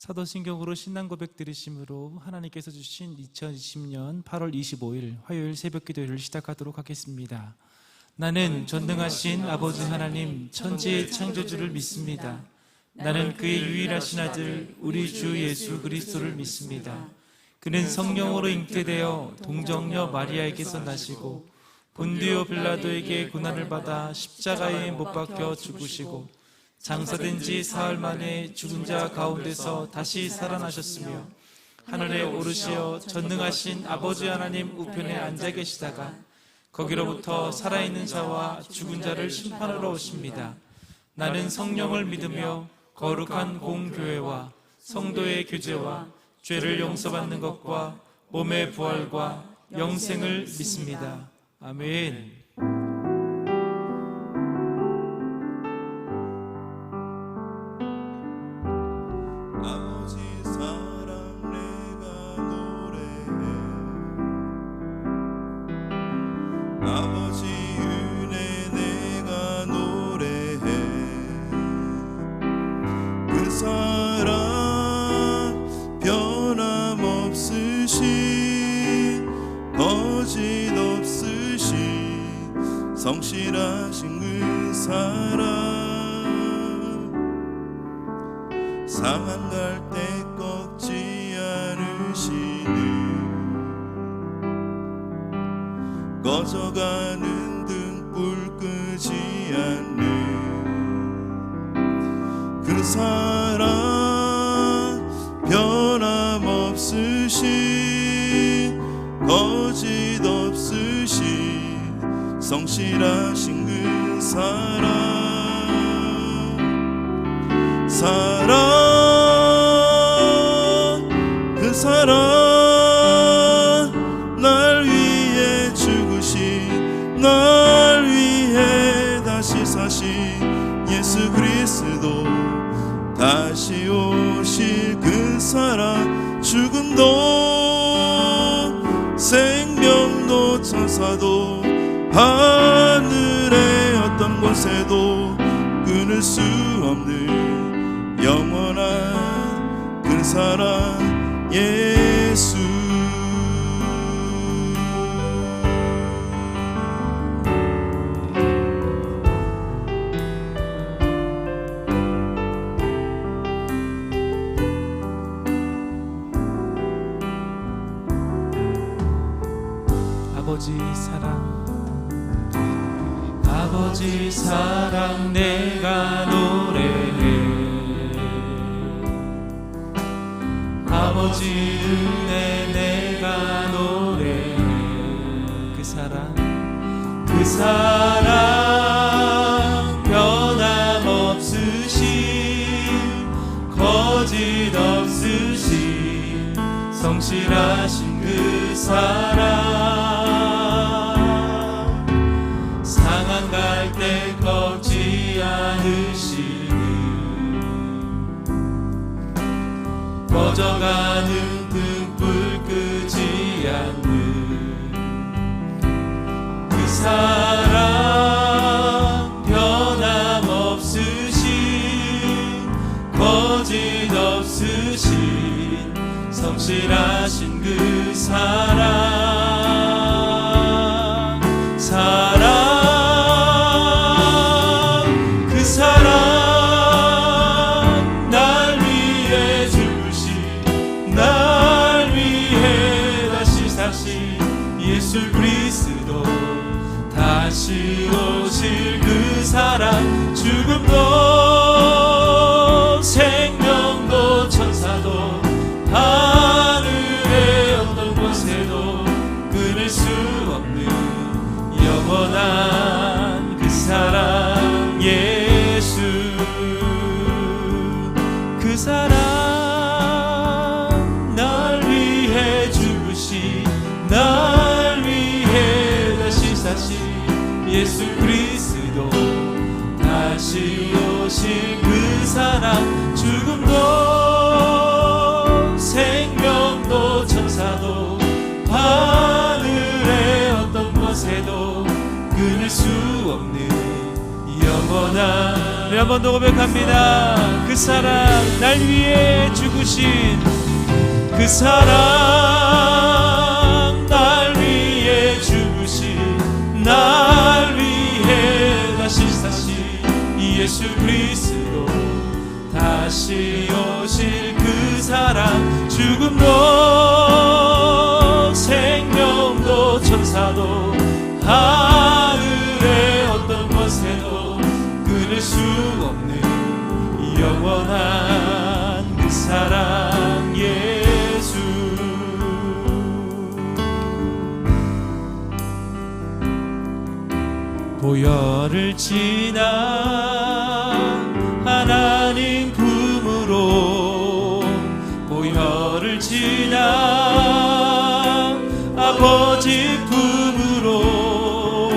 사도신경으로 신앙 고백 드리심으로 하나님께서 주신 2020년 8월 25일 화요일 새벽 기도를 시작하도록 하겠습니다. 나는 전능하신 아버지 하나님 천지의 창조주를 믿습니다. 나는 그의 유일하신 아들 우리 주 예수 그리스도를 믿습니다. 그는 성령으로 잉태되어 동정녀 마리아에게서 나시고 본디오 빌라도에게 고난을 받아 십자가에 못 박혀 죽으시고 장사된 지 사흘 만에 죽은 자 가운데서 다시 살아나셨으며 하늘에 오르시어 전능하신 아버지 하나님 우편에 앉아 계시다가 거기로부터 살아있는 자와 죽은 자를 심판하러 오십니다. 나는 성령을 믿으며 거룩한 공교회와 성도의 교제와 죄를 용서받는 것과 몸의 부활과 영생을 믿습니다. 아멘. 성실하신 그 사랑 상한 갈 때 꺾지 않으시는 꺼져가는 등불 끄지 않는 그 사랑 변함없으신 거짓 없으신 성실하신 그 사랑 그 사랑 날 위해 죽으신 날 위해 다시 사신 예수 그리스도 다시 오실 그 사랑 죽음도 생명도 천사도 하늘의 어떤 곳에도 끊을 수 없는 영원한 그 사랑 예수 아버지 사랑 내가 노래해 아버지 은혜 내가 노래해 그 사랑 변함없으신 거짓 없으신 성실하신 그 사랑 상한 갈 때 꺾지 않으시는 꺼져가는 등불 끄지 않는 그 사랑 변함없으신 거짓 없으신 성실하신 그 사랑 날 위해 죽으신 날 위해 다시 사신 예수 그리스도 다시 오실 그 사랑 죽음도 생명도 천사도 하늘의 어떤 곳에도 끊을 수 없는 영원한 그 사랑 예수 그 사랑 날 위해 죽으신 날 위해 다시 사신 예수 그리스도 다시 오실 그 사랑 죽음도 생명도 천사도 하늘의 어떤 곳에도 끊을 수 없는 영원한 우리 한 번 더 고백합니다. 그 사랑, 날 위해 죽으신 그 사랑, 날 위해 죽으신, 날 위해 다시 예수 그리스도 다시 오실 그 사랑, 죽음도 생명도 천사도 하늘의 어떤 권세도 끊을 수 없는 영원한 그 사랑 예수. 보혈을 지나 하나님 품으로, 보혈을 지나 아버지 품으로,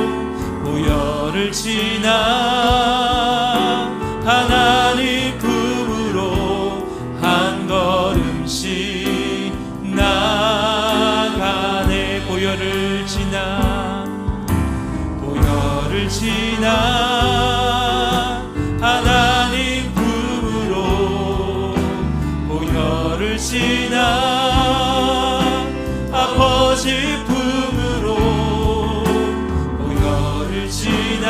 보혈을 지나 하나님 품으로 한 걸음씩 나가네. 보혈을 지나, 보혈을 지나 하나님 품으로, 보혈을 지나 아버지 품으로, 보혈을 지나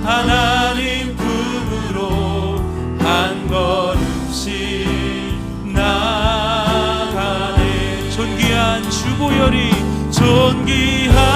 하나님 품으로 한 걸음씩 나가네. 존귀한 주보혈이, 존귀한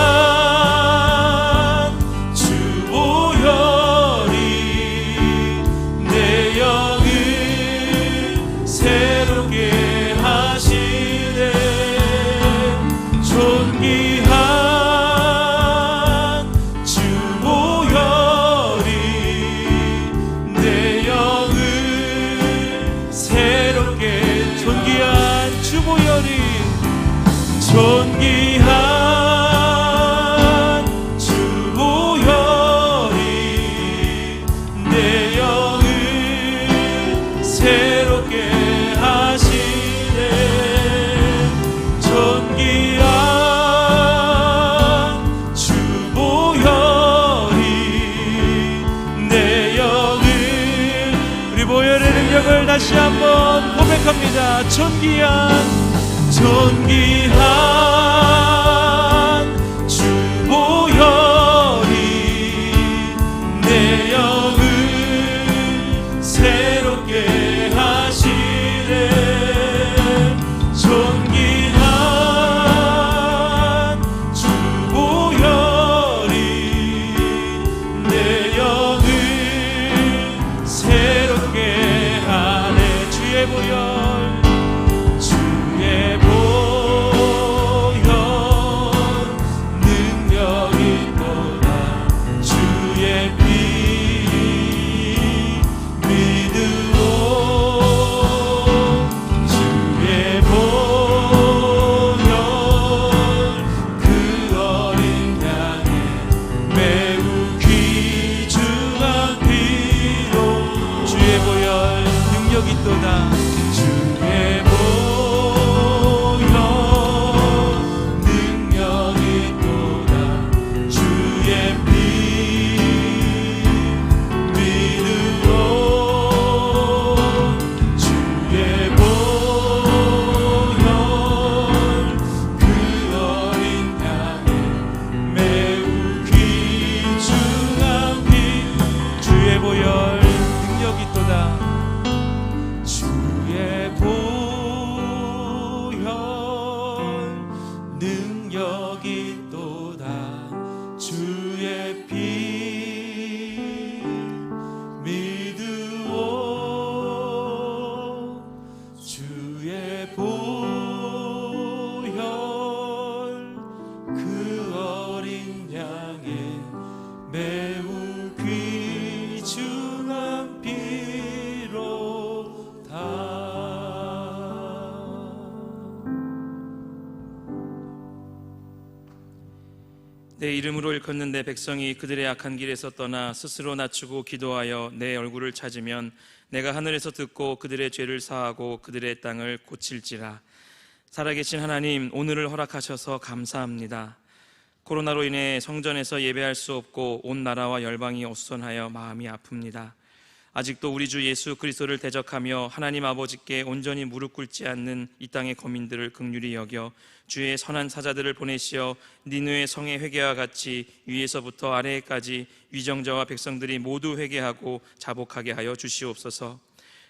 존귀한 주보혈이 내 영을 새롭게 하시네. 존귀한 주보혈이 내 영을, 우리 보혈의 능력을 다시 한번 고백합니다. 존귀한 주보혈이 내 영을 새롭게 하시네. 존귀한 주보혈이 내 영을 새롭게 하네. 주의 보혈, 내 이름으로 일컫는 내 백성이 그들의 악한 길에서 떠나 스스로 낮추고 기도하여 내 얼굴을 찾으면 내가 하늘에서 듣고 그들의 죄를 사하고 그들의 땅을 고칠지라. 살아계신 하나님, 오늘을 허락하셔서 감사합니다. 코로나로 인해 성전에서 예배할 수 없고 온 나라와 열방이 어수선하여 마음이 아픕니다. 아직도 우리 주 예수 그리스도를 대적하며 하나님 아버지께 온전히 무릎 꿇지 않는 이 땅의 거민들을 긍휼히 여겨 주의 선한 사자들을 보내시어 니느웨 성의 회개와 같이 위에서부터 아래에까지 위정자와 백성들이 모두 회개하고 자복하게 하여 주시옵소서.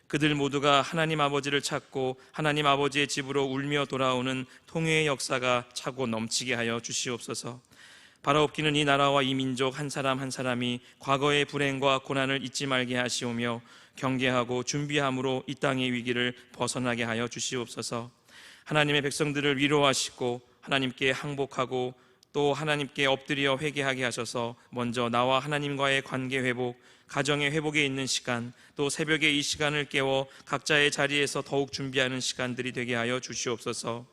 그들 모두가 하나님 아버지를 찾고 하나님 아버지의 집으로 울며 돌아오는 통회의 역사가 차고 넘치게 하여 주시옵소서. 바라옵기는 이 나라와 이 민족 한 사람 한 사람이 과거의 불행과 고난을 잊지 말게 하시오며 경계하고 준비함으로 이 땅의 위기를 벗어나게 하여 주시옵소서. 하나님의 백성들을 위로하시고 하나님께 항복하고 또 하나님께 엎드려 회개하게 하셔서 먼저 나와 하나님과의 관계 회복, 가정의 회복에 있는 시간, 또 새벽에 이 시간을 깨워 각자의 자리에서 더욱 준비하는 시간들이 되게 하여 주시옵소서.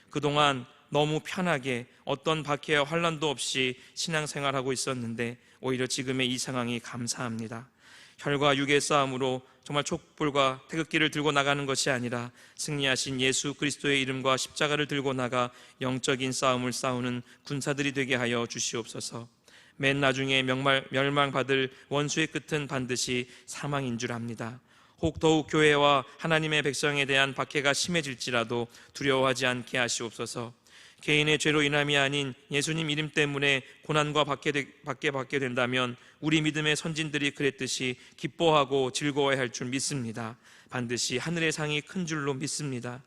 그동안 너무 편하게 어떤 박해와 환난도 없이 신앙생활하고 있었는데 오히려 지금의 이 상황이 감사합니다. 혈과 육의 싸움으로 정말 촛불과 태극기를 들고 나가는 것이 아니라 승리하신 예수 그리스도의 이름과 십자가를 들고 나가 영적인 싸움을 싸우는 군사들이 되게 하여 주시옵소서. 맨 나중에 멸망받을 원수의 끝은 반드시 사망인 줄 압니다. 혹 더욱 교회와 하나님의 백성에 대한 박해가 심해질지라도 두려워하지 않게 하시옵소서. 개인의 죄로 인함이 아닌 예수님 이름 때문에 고난과 받게 된다면 우리 믿음의 선진들이 그랬듯이 기뻐하고 즐거워야 할 줄 믿습니다. 반드시 하늘의 상이 큰 줄로 믿습니다.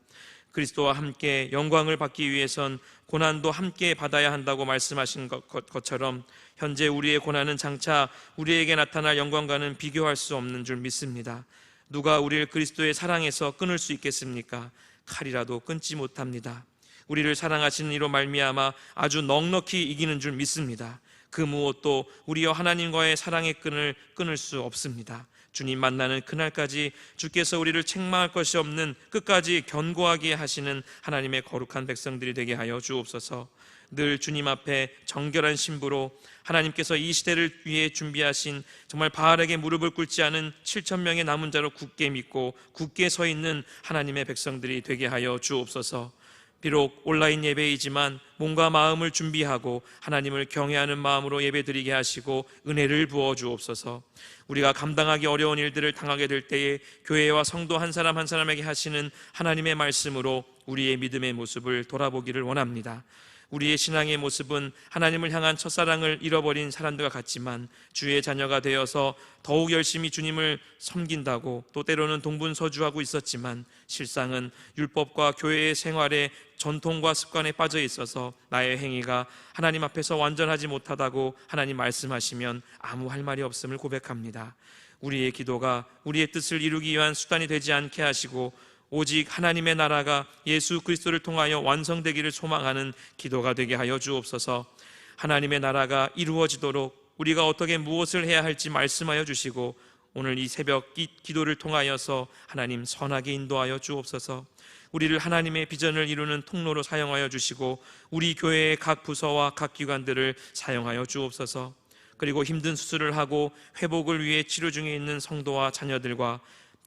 그리스도와 함께 영광을 받기 위해선 고난도 함께 받아야 한다고 말씀하신 것처럼 현재 우리의 고난은 장차 우리에게 나타날 영광과는 비교할 수 없는 줄 믿습니다. 누가 우리를 그리스도의 사랑에서 끊을 수 있겠습니까? 칼이라도 끊지 못합니다. 우리를 사랑하시는 이로 말미암아 아주 넉넉히 이기는 줄 믿습니다. 그 무엇도 우리와 하나님과의 사랑의 끈을 끊을 수 없습니다. 주님 만나는 그날까지 주께서 우리를 책망할 것이 없는 끝까지 견고하게 하시는 하나님의 거룩한 백성들이 되게 하여 주옵소서. 늘 주님 앞에 정결한 신부로 하나님께서 이 시대를 위해 준비하신 정말 바알에게 무릎을 꿇지 않은 7,000명의 남은 자로 굳게 믿고 굳게 서 있는 하나님의 백성들이 되게 하여 주옵소서. 비록 온라인 예배이지만 몸과 마음을 준비하고 하나님을 경외하는 마음으로 예배드리게 하시고 은혜를 부어 주옵소서. 우리가 감당하기 어려운 일들을 당하게 될 때에 교회와 성도 한 사람 한 사람에게 하시는 하나님의 말씀으로 우리의 믿음의 모습을 돌아보기를 원합니다. 우리의 신앙의 모습은 하나님을 향한 첫사랑을 잃어버린 사람들과 같지만 주의 자녀가 되어서 더욱 열심히 주님을 섬긴다고 또 때로는 동분서주하고 있었지만 실상은 율법과 교회의 생활에 전통과 습관에 빠져 있어서 나의 행위가 하나님 앞에서 완전하지 못하다고 하나님 말씀하시면 아무 할 말이 없음을 고백합니다. 우리의 기도가 우리의 뜻을 이루기 위한 수단이 되지 않게 하시고 오직 하나님의 나라가 예수 그리스도를 통하여 완성되기를 소망하는 기도가 되게 하여 주옵소서. 하나님의 나라가 이루어지도록 우리가 어떻게 무엇을 해야 할지 말씀하여 주시고 오늘 이 새벽 기도를 통하여서 하나님 선하게 인도하여 주옵소서. 우리를 하나님의 비전을 이루는 통로로 사용하여 주시고 우리 교회의 각 부서와 각 기관들을 사용하여 주옵소서. 그리고 힘든 수술을 하고 회복을 위해 치료 중에 있는 성도와 자녀들과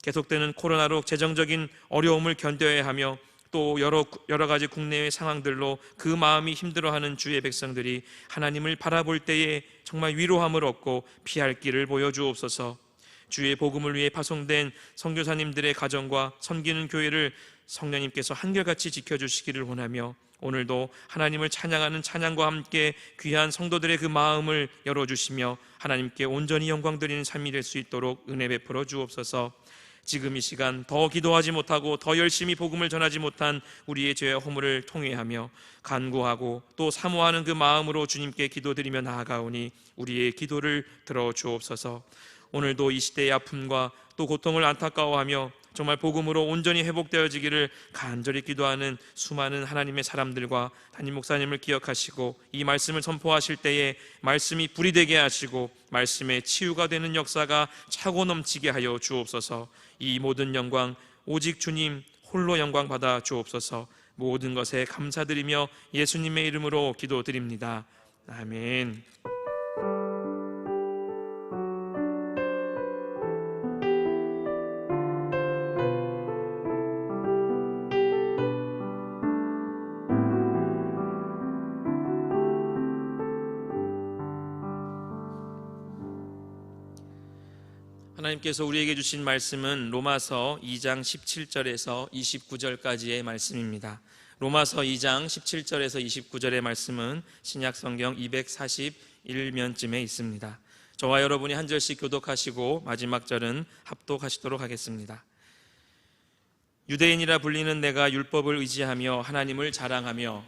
계속되는 코로나로 재정적인 어려움을 견뎌야 하며 또 여러 가지 국내의 상황들로 그 마음이 힘들어하는 주의 백성들이 하나님을 바라볼 때에 정말 위로함을 얻고 피할 길을 보여주옵소서. 주의 복음을 위해 파송된 선교사님들의 가정과 섬기는 교회를 성령님께서 한결같이 지켜주시기를 원하며 오늘도 하나님을 찬양하는 찬양과 함께 귀한 성도들의 그 마음을 열어주시며 하나님께 온전히 영광 드리는 삶이 될 수 있도록 은혜 베풀어 주옵소서. 지금 이 시간 더 기도하지 못하고 더 열심히 복음을 전하지 못한 우리의 죄와 허물을 통회하며 간구하고 또 사모하는 그 마음으로 주님께 기도드리며 나아가오니 우리의 기도를 들어주옵소서. 오늘도 이 시대의 아픔과 또 고통을 안타까워하며 정말 복음으로 온전히 회복되어지기를 간절히 기도하는 수많은 하나님의 사람들과 담임 목사님을 기억하시고 이 말씀을 선포하실 때에 말씀이 불이 되게 하시고 말씀의 치유가 되는 역사가 차고 넘치게 하여 주옵소서. 이 모든 영광 오직 주님 홀로 영광 받아 주옵소서. 모든 것에 감사드리며 예수님의 이름으로 기도드립니다. 아멘. 하나님께서 우리에게 주신 말씀은 로마서 2장 17절에서 29절까지의 말씀입니다. 로마서 2장 17절에서 29절의 말씀은 신약성경 241면쯤에 있습니다. 저와 여러분이 한 절씩 교독하시고 마지막 절은 합독하시도록 하겠습니다. 유대인이라 불리는 내가 율법을 의지하며 하나님을 자랑하며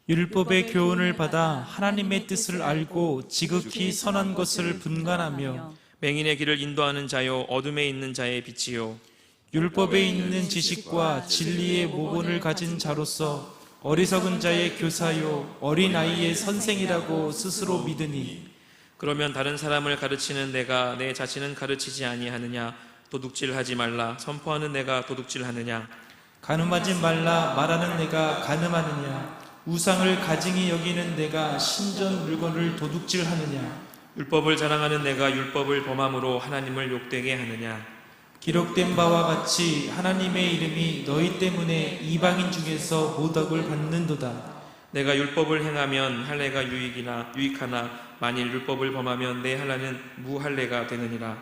율법의 교훈을 받아 하나님의 뜻을 알고 지극히 선한 것을 분간하며 맹인의 길을 인도하는 자요 어둠에 있는 자의 빛이요 율법에 있는 지식과 진리의 모본을 가진 자로서 어리석은 자의 교사요 어린아이의 선생이라고 스스로 믿으니 그러면 다른 사람을 가르치는 내가 내 자신은 가르치지 아니하느냐? 도둑질하지 말라 선포하는 내가 도둑질하느냐? 간음하지 말라 말하는 내가 간음하느냐? 우상을 가증히 여기는 내가 신전 물건을 도둑질하느냐? 율법을 자랑하는 내가 율법을 범함으로 하나님을 욕되게 하느냐? 기록된 바와 같이 하나님의 이름이 너희 때문에 이방인 중에서 모독을 받는도다. 내가 율법을 행하면 할례가 유익하나 만일 율법을 범하면 내 할례는 무할례가 되느니라.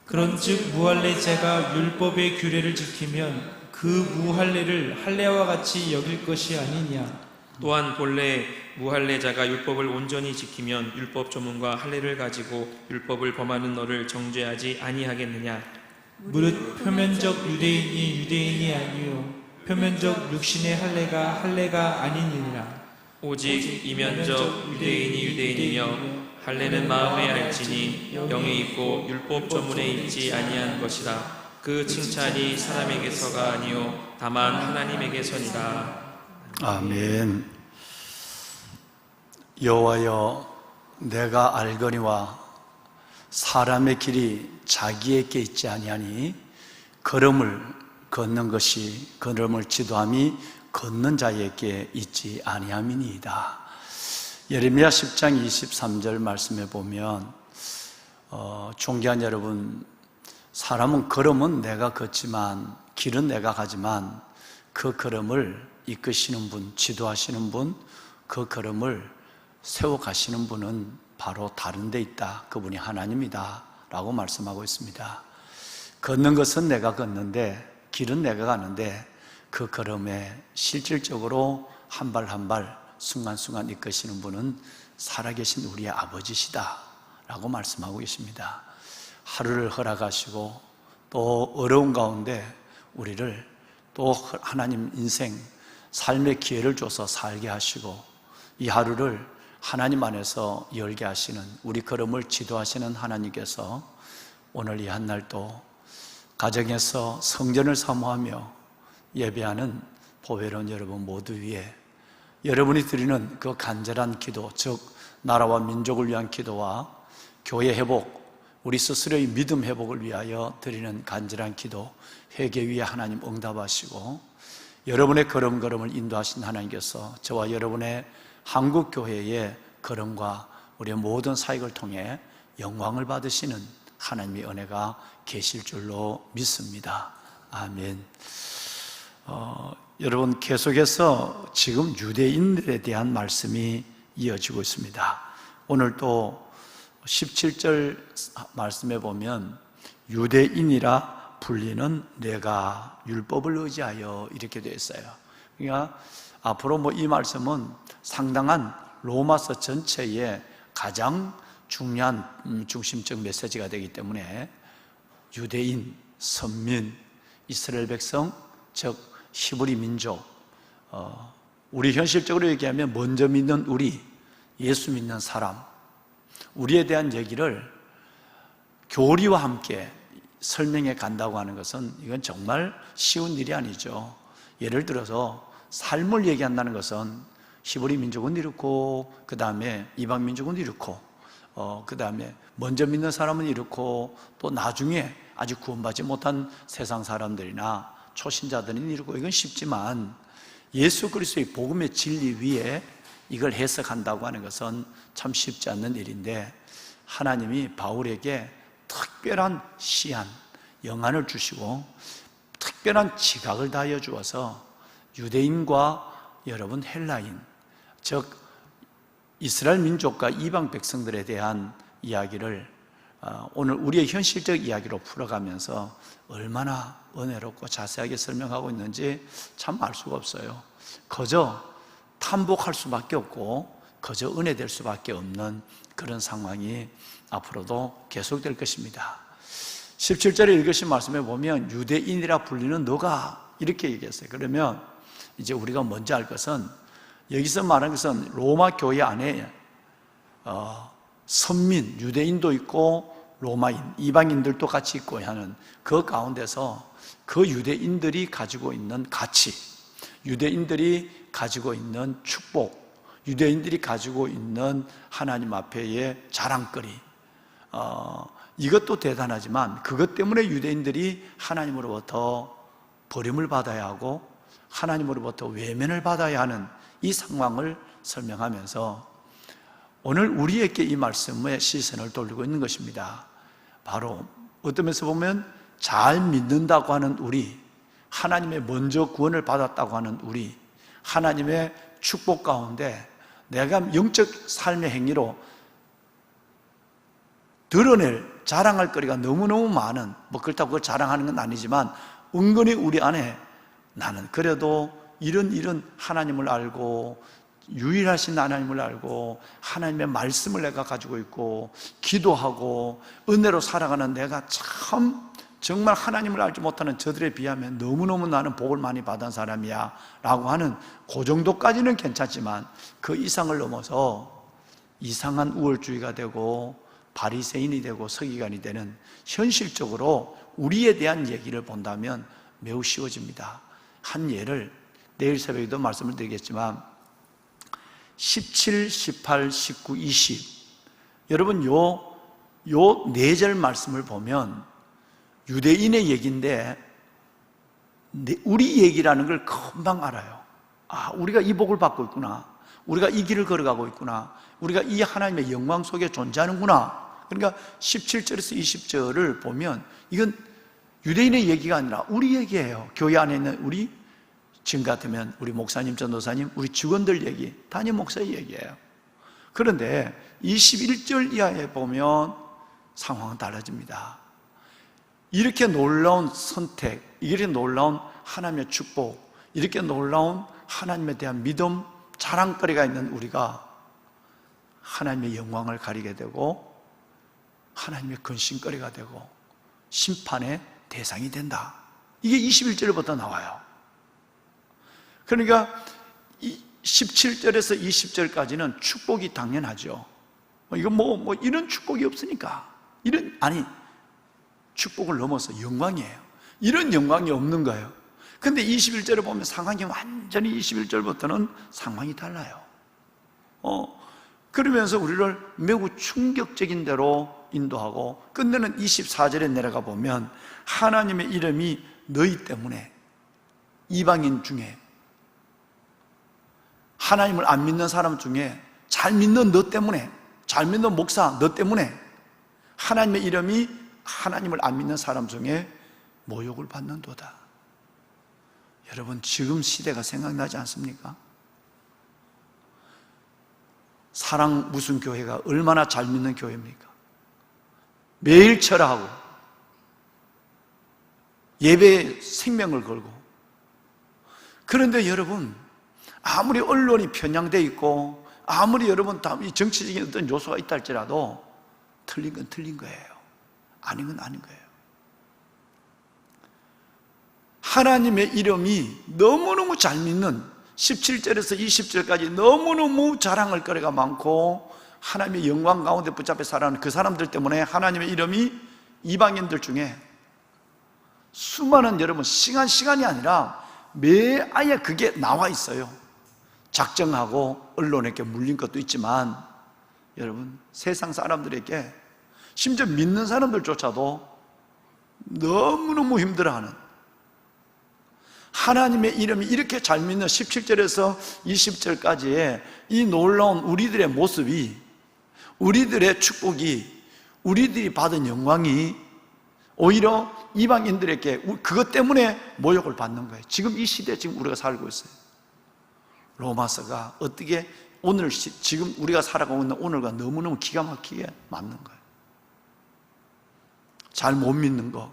그런즉 무할례자가 율법의 규례를 지키면 그 무할례를 할례와 같이 여길 것이 아니냐. 또한 본래 무할례자가 율법을 온전히 지키면 율법 조문과 할례를 가지고 율법을 범하는 너를 정죄하지 아니하겠느냐. 무릇 표면적 유대인이 유대인이 아니요 표면적 육신의 할례가 아니니라. 오직 이면적 유대인이 유대인이며 할례는 마음에 알지니 영에 있고 율법 조문에 있지 아니한 것이라. 그 칭찬이 사람에게서가 아니요 다만 하나님에게서니라. 아멘. 여호와여, 내가 알거니와 사람의 길이 자기에게 있지 아니하니 걸음을 걷는 것이 걸음을 지도함이 걷는 자에게 있지 아니함이니이다. 예레미야 10장 23절 말씀에 보면 존귀한 여러분, 사람은 걸음은 내가 걷지만 길은 내가 가지만 그 걸음을 이끄시는 분, 지도하시는 분, 그 걸음을 세워 가시는 분은 바로 다른 데 있다. 그분이 하나님이다 라고 말씀하고 있습니다. 걷는 것은 내가 걷는데 길은 내가 가는데 그 걸음에 실질적으로 한 발 한 발 순간순간 이끄시는 분은 살아계신 우리의 아버지시다 라고 말씀하고 계십니다. 하루를 허락하시고 또 어려운 가운데 우리를 또 하나님 인생 삶의 기회를 줘서 살게 하시고 이 하루를 하나님 안에서 열게 하시는 우리 걸음을 지도하시는 하나님께서 오늘 이 한날도 가정에서 성전을 사모하며 예배하는 보배로운 여러분 모두 위에 여러분이 드리는 그 간절한 기도, 즉 나라와 민족을 위한 기도와 교회 회복, 우리 스스로의 믿음 회복을 위하여 드리는 간절한 기도, 회개 위에 하나님 응답하시고 여러분의 걸음걸음을 인도하신 하나님께서 저와 여러분의 한국교회의 걸음과 우리의 모든 사역을 통해 영광을 받으시는 하나님의 은혜가 계실 줄로 믿습니다. 아멘. 여러분, 계속해서 지금 유대인들에 대한 말씀이 이어지고 있습니다. 오늘 또 17절 말씀에 보면 유대인이라 불리는 내가 율법을 의지하여 이렇게 되어 있어요. 그러니까 앞으로 이 말씀은 상당한 로마서 전체의 가장 중요한 중심적 메시지가 되기 때문에 유대인, 선민, 이스라엘 백성, 즉 히브리 민족, 우리 현실적으로 얘기하면 먼저 믿는 우리, 예수 믿는 사람, 우리에 대한 얘기를 교리와 함께 설명해 간다고 하는 것은 이건 정말 쉬운 일이 아니죠. 예를 들어서 삶을 얘기한다는 것은 히브리 민족은 이렇고 그 다음에 이방 민족은 이렇고 그 다음에 먼저 믿는 사람은 이렇고 또 나중에 아직 구원받지 못한 세상 사람들이나 초신자들은 이렇고 이건 쉽지만 예수 그리스도의 복음의 진리 위에 이걸 해석한다고 하는 것은 참 쉽지 않는 일인데 하나님이 바울에게 특별한 시안, 영안을 주시고 특별한 지각을 다하여 주어서 유대인과 여러분 헬라인, 즉 이스라엘 민족과 이방 백성들에 대한 이야기를 오늘 우리의 현실적 이야기로 풀어가면서 얼마나 은혜롭고 자세하게 설명하고 있는지 참 알 수가 없어요. 그저 탐복할 수밖에 없고 그저 은혜될 수밖에 없는 그런 상황이 앞으로도 계속될 것입니다. 17절에 읽으신 말씀에 보면 유대인이라 불리는 너가 이렇게 얘기했어요. 그러면 이제 우리가 먼저 알 것은 여기서 말하는 것은 로마 교회 안에 선민, 유대인도 있고 로마인, 이방인들도 같이 있고 하는 그 가운데서 그 유대인들이 가지고 있는 가치, 유대인들이 가지고 있는 축복, 유대인들이 가지고 있는 하나님 앞에의 자랑거리, 이것도 대단하지만 그것 때문에 유대인들이 하나님으로부터 버림을 받아야 하고 하나님으로부터 외면을 받아야 하는 이 상황을 설명하면서 오늘 우리에게 이 말씀에 시선을 돌리고 있는 것입니다. 바로 어떤 면에서 보면 잘 믿는다고 하는 우리, 하나님의 먼저 구원을 받았다고 하는 우리, 하나님의 축복 가운데 내가 영적 삶의 행위로 드러낼, 자랑할 거리가 너무너무 많은, 그렇다고 그걸 자랑하는 건 아니지만 은근히 우리 안에 나는 그래도 이런 하나님을 알고 유일하신 하나님을 알고 하나님의 말씀을 내가 가지고 있고 기도하고 은혜로 살아가는 내가 참 정말 하나님을 알지 못하는 저들에 비하면 너무너무 나는 복을 많이 받은 사람이야 라고 하는 그 정도까지는 괜찮지만 그 이상을 넘어서 이상한 우월주의가 되고 바리새인이 되고 서기관이 되는, 현실적으로 우리에 대한 얘기를 본다면 매우 쉬워집니다. 한 예를 내일 새벽에도 말씀을 드리겠지만 17, 18, 19, 20 여러분 요 4절 말씀을 보면 유대인의 얘기인데 우리 얘기라는 걸 금방 알아요. 우리가 이 복을 받고 있구나, 우리가 이 길을 걸어가고 있구나, 우리가 이 하나님의 영광 속에 존재하는구나. 그러니까 17절에서 20절을 보면 이건 유대인의 얘기가 아니라 우리 얘기예요. 교회 안에 있는 우리, 지금 같으면 우리 목사님, 전도사님, 우리 직원들 얘기, 담임 목사의 얘기예요. 그런데 21절 이하에 보면 상황은 달라집니다. 이렇게 놀라운 선택, 이렇게 놀라운 하나님의 축복, 이렇게 놀라운 하나님에 대한 믿음, 자랑거리가 있는 우리가 하나님의 영광을 가리게 되고 하나님의 근심거리가 되고 심판의 대상이 된다. 이게 21절부터 나와요. 그러니까 17절에서 20절까지는 축복이 당연하죠. 이건 이런 축복이 없으니까. 축복을 넘어서 영광이에요. 이런 영광이 없는 거예요. 근데 21절을 보면 상황이 완전히 21절부터는 상황이 달라요. 그러면서 우리를 매우 충격적인 대로 인도하고 끝내는 24절에 내려가 보면 하나님의 이름이 너희 때문에 이방인 중에, 하나님을 안 믿는 사람 중에 잘 믿는 너 때문에, 잘 믿는 목사 너 때문에 하나님의 이름이 하나님을 안 믿는 사람 중에 모욕을 받는도다. 여러분 지금 시대가 생각나지 않습니까? 사랑 무슨 교회가 얼마나 잘 믿는 교회입니까? 매일 철하고 예배에 생명을 걸고. 그런데 여러분 아무리 언론이 편향되어 있고 아무리 여러분 이 정치적인 어떤 요소가 있다 할지라도 틀린 건 틀린 거예요. 아닌 건 아닌 거예요. 하나님의 이름이 너무너무 잘 믿는 17절에서 20절까지 너무너무 자랑할 거리가 많고 하나님의 영광 가운데 붙잡혀 살아가는 그 사람들 때문에 하나님의 이름이 이방인들 중에 수많은, 여러분 시간이 아니라 아예 그게 나와 있어요. 작정하고 언론에게 물린 것도 있지만 여러분 세상 사람들에게, 심지어 믿는 사람들조차도 너무너무 힘들어하는, 하나님의 이름이 이렇게 잘 믿는 17절에서 20절까지의 이 놀라운 우리들의 모습이, 우리들의 축복이, 우리들이 받은 영광이 오히려 이방인들에게 그것 때문에 모욕을 받는 거예요. 지금 이 시대에 지금 우리가 살고 있어요. 로마서가 어떻게 오늘 지금 우리가 살아가고 있는 오늘과 너무너무 기가 막히게 맞는 거예요. 잘 못 믿는 거,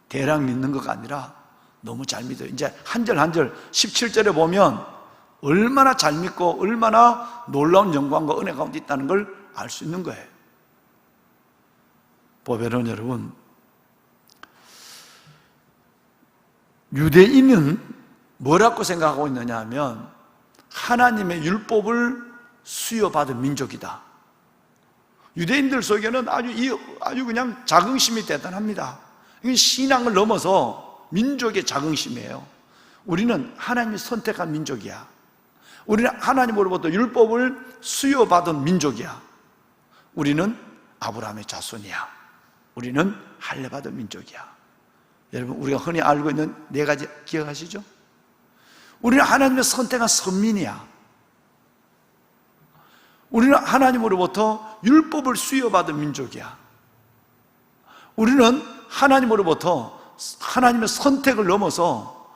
대략 믿는 거가 아니라 너무 잘 믿어요. 이제 한 절 한 절 17절에 보면 얼마나 잘 믿고 얼마나 놀라운 영광과 은혜 가운데 있다는 걸 알 수 있는 거예요. 보배론 여러분, 유대인은 뭐라고 생각하고 있느냐 하면 하나님의 율법을 수여받은 민족이다. 유대인들 속에는 아주 그냥 자긍심이 대단합니다. 이게 신앙을 넘어서 민족의 자긍심이에요. 우리는 하나님이 선택한 민족이야. 우리는 하나님으로부터 율법을 수여받은 민족이야. 우리는 아브라함의 자손이야. 우리는 할례받은 민족이야. 여러분, 우리가 흔히 알고 있는 네 가지 기억하시죠? 우리는 하나님의 선택한 선민이야. 우리는 하나님으로부터 율법을 수여받은 민족이야. 우리는 하나님으로부터 하나님의 선택을 넘어서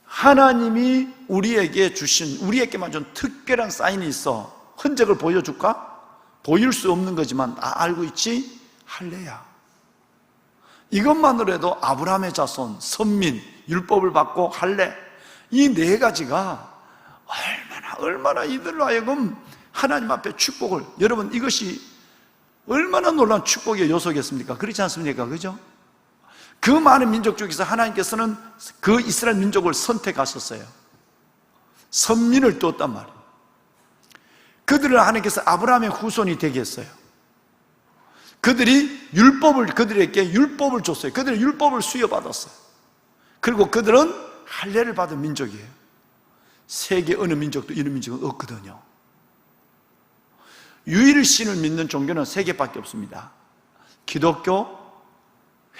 하나님이 우리에게만 준 특별한 사인이 있어. 흔적을 보여줄까? 보일 수 없는 거지만 알고 있지? 할례야. 이것만으로도 아브라함의 자손, 선민, 율법을 받고 할례, 이 네 가지가 얼마나 이들로 하여금 하나님 앞에 축복을, 여러분 이것이 얼마나 놀라운 축복의 요소겠습니까? 그렇지 않습니까? 그죠? 그 많은 민족 중에서 하나님께서는 그 이스라엘 민족을 선택하셨어요. 선민을 두었단 말이에요. 그들을 하나님께서 아브라함의 후손이 되게 했어요. 그들에게 율법을 줬어요. 그들은 율법을 수여받았어요. 그리고 그들은 할례를 받은 민족이에요. 세계 어느 민족도 이런 민족은 없거든요. 유일신을 믿는 종교는 세 개밖에 없습니다. 기독교,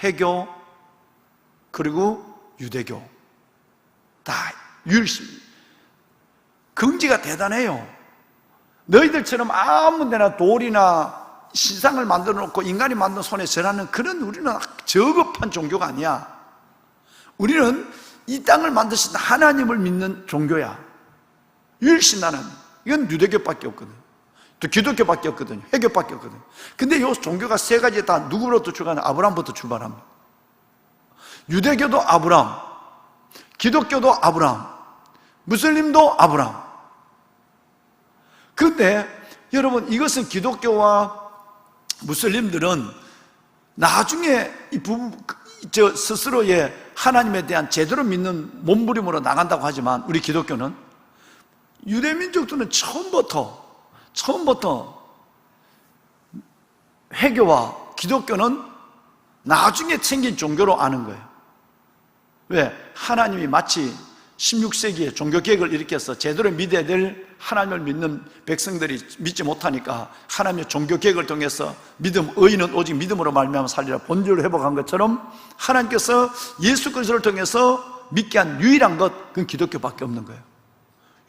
회교, 그리고 유대교. 다 유일신. 긍지가 대단해요. 너희들처럼 아무 데나 돌이나 신상을 만들어 놓고 인간이 만든 손에 절하는 그런 우리는 저급한 종교가 아니야. 우리는 이 땅을 만드신 하나님을 믿는 종교야. 유일신 하나님. 이건 유대교밖에 없거든. 또 기독교밖에 없거든요. 회교밖에 없거든요. 근데 이 종교가 세 가지 다 누구로부터 출발하냐? 아브라함부터 출발합니다. 유대교도 아브라함, 기독교도 아브라함, 무슬림도 아브라함. 근데 여러분, 이것은 기독교와 무슬림들은 나중에 스스로의 하나님에 대한 제대로 믿는 몸부림으로 나간다고 하지만, 우리 기독교는, 유대민족들은 처음부터 회교와 기독교는 나중에 생긴 종교로 아는 거예요. 왜? 하나님이 마치 16세기에 종교개혁을 일으켜서 제대로 믿어야 될 하나님을 믿는 백성들이 믿지 못하니까 하나님의 종교개혁을 통해서 의인은 오직 믿음으로 말미암아 살리라 본질을 회복한 것처럼, 하나님께서 예수 그리스도를 통해서 믿게 한 유일한 것, 그건 기독교밖에 없는 거예요.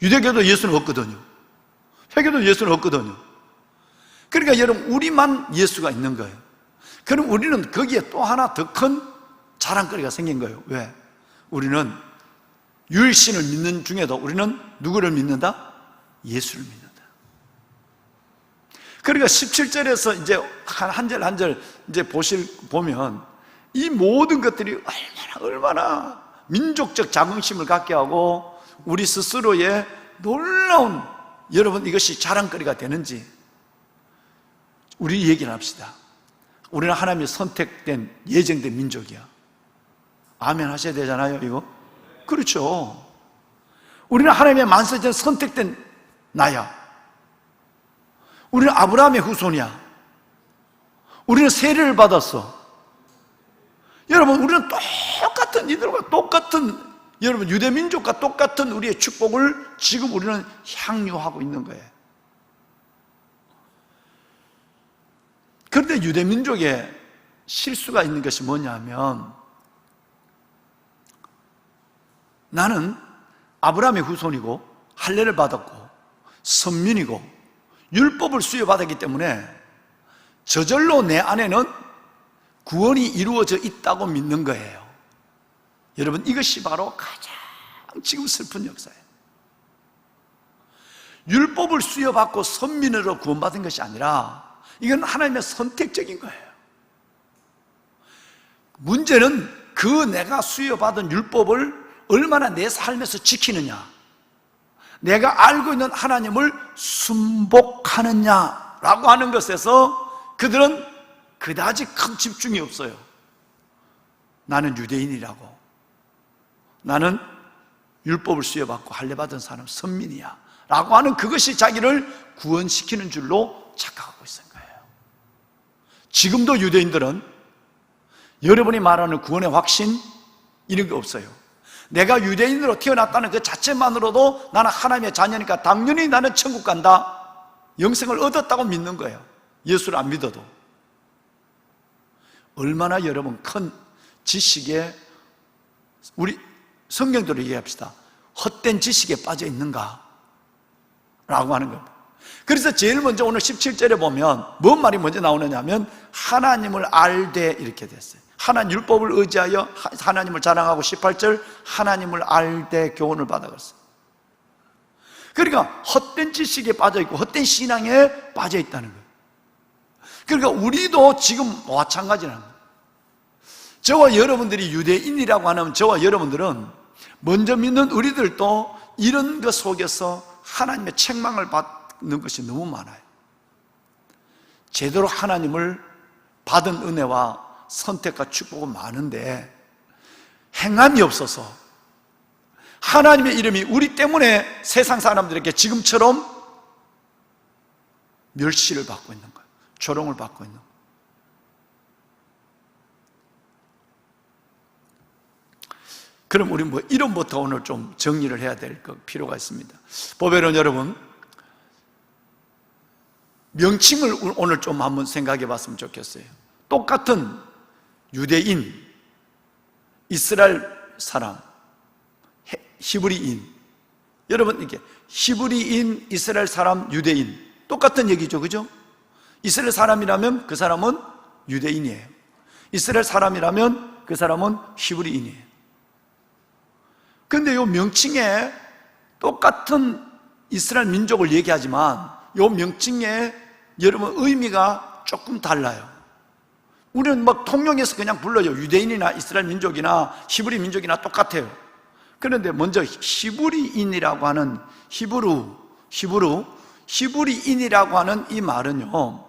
유대교도 예수는 없거든요. 회교도 예수는 없거든요. 그러니까 여러분, 우리만 예수가 있는 거예요. 그럼 우리는 거기에 또 하나 더 큰 자랑거리가 생긴 거예요. 왜? 우리는 유일신을 믿는 중에도 우리는 누구를 믿는다? 예수를 믿는다. 그러니까 17절에서 이제 한 절 한 절 이제 보면 이 모든 것들이 얼마나 민족적 자긍심을 갖게 하고 우리 스스로의 놀라운, 여러분 이것이 자랑거리가 되는지 우리 얘기를 합시다. 우리는 하나님이 선택된 예정된 민족이야. 아멘 하셔야 되잖아요, 이거. 그렇죠. 우리는 하나님의 만세전 선택된 나야. 우리는 아브라함의 후손이야. 우리는 세례를 받았어. 여러분, 우리는 똑같은 이들과 똑같은, 여러분 유대민족과 똑같은 우리의 축복을 지금 우리는 향유하고 있는 거예요. 그런데 유대민족에 실수가 있는 것이 뭐냐면, 나는 아브라함의 후손이고 할례를 받았고 선민이고 율법을 수여받았기 때문에 저절로 내 안에는 구원이 이루어져 있다고 믿는 거예요. 여러분, 이것이 바로 가장 지금 슬픈 역사예요. 율법을 수여받고 선민으로 구원받은 것이 아니라 이건 하나님의 선택적인 거예요. 문제는 그 내가 수여받은 율법을 얼마나 내 삶에서 지키느냐, 내가 알고 있는 하나님을 순복하느냐라고 하는 것에서 그들은 그다지 큰 집중이 없어요. 나는 유대인이라고, 나는 율법을 수여받고 할례받은 사람 선민이야 라고 하는 그것이 자기를 구원시키는 줄로 착각하고 있는 거예요. 지금도 유대인들은 여러분이 말하는 구원의 확신 이런 게 없어요. 내가 유대인으로 태어났다는 그 자체만으로도 나는 하나님의 자녀니까 당연히 나는 천국 간다, 영생을 얻었다고 믿는 거예요. 예수를 안 믿어도. 얼마나 여러분 큰 지식에, 우리 성경대로 얘기합시다, 헛된 지식에 빠져 있는가 라고 하는 겁니다. 그래서 제일 먼저 오늘 17절에 보면 뭔 말이 먼저 나오느냐 하면 하나님을 알되 이렇게 됐어요. 하나님 율법을 의지하여 하나님을 자랑하고 18절 하나님을 알되 교훈을 받아 그랬어요. 그러니까 헛된 지식에 빠져 있고 헛된 신앙에 빠져 있다는 거예요. 그러니까 우리도 지금 마찬가지라는 거예요. 저와 여러분들이 유대인이라고 하면 저와 여러분들은 먼저 믿는 우리들도 이런 것 속에서 하나님의 책망을 받는 것이 너무 많아요. 제대로 하나님을 받은 은혜와 선택과 축복은 많은데 행함이 없어서 하나님의 이름이 우리 때문에 세상 사람들에게 지금처럼 멸시를 받고 있는 거예요. 조롱을 받고 있는 거예요. 그럼 우리 이름부터 오늘 좀 정리를 해야 될 필요가 있습니다. 보배론 여러분, 명칭을 오늘 좀 한번 생각해 봤으면 좋겠어요. 똑같은 유대인, 이스라엘 사람, 히브리인. 여러분, 이게 히브리인, 이스라엘 사람, 유대인 똑같은 얘기죠, 그죠? 이스라엘 사람이라면 그 사람은 유대인이에요. 이스라엘 사람이라면 그 사람은 히브리인이에요. 그런데 이 명칭에 똑같은 이스라엘 민족을 얘기하지만 이 명칭에 여러분 의미가 조금 달라요. 우리는 막 통용해서 그냥 불러요. 유대인이나 이스라엘 민족이나 히브리 민족이나 똑같아요. 그런데 먼저 히브리인이라고 하는 히브리인이라고 하는 이 말은요,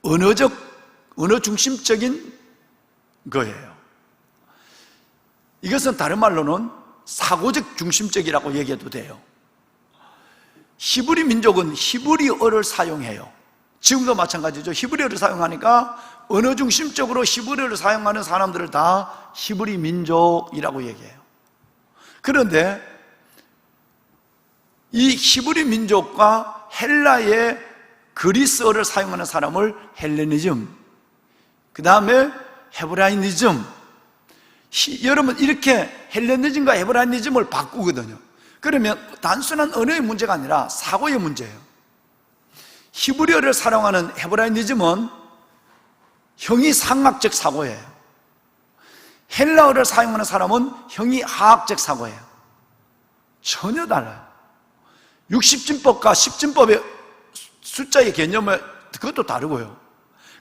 언어 중심적인 거예요. 이것은 다른 말로는 사고적 중심적이라고 얘기해도 돼요. 히브리 민족은 히브리어를 사용해요. 지금도 마찬가지죠. 히브리어를 사용하니까 언어 중심적으로 히브리어를 사용하는 사람들을 다 히브리 민족이라고 얘기해요. 그런데 이 히브리 민족과 헬라의 그리스어를 사용하는 사람을 헬레니즘, 그 다음에 헤브라이니즘, 여러분 이렇게 헬레니즘과 헤브라이니즘을 바꾸거든요. 그러면 단순한 언어의 문제가 아니라 사고의 문제예요. 히브리어를 사용하는 헤브라이니즘은 형이상학적 사고예요. 헬라어를 사용하는 사람은 형이하학적 사고예요. 전혀 달라요. 60진법과 10진법의 숫자의 개념은 그것도 다르고요.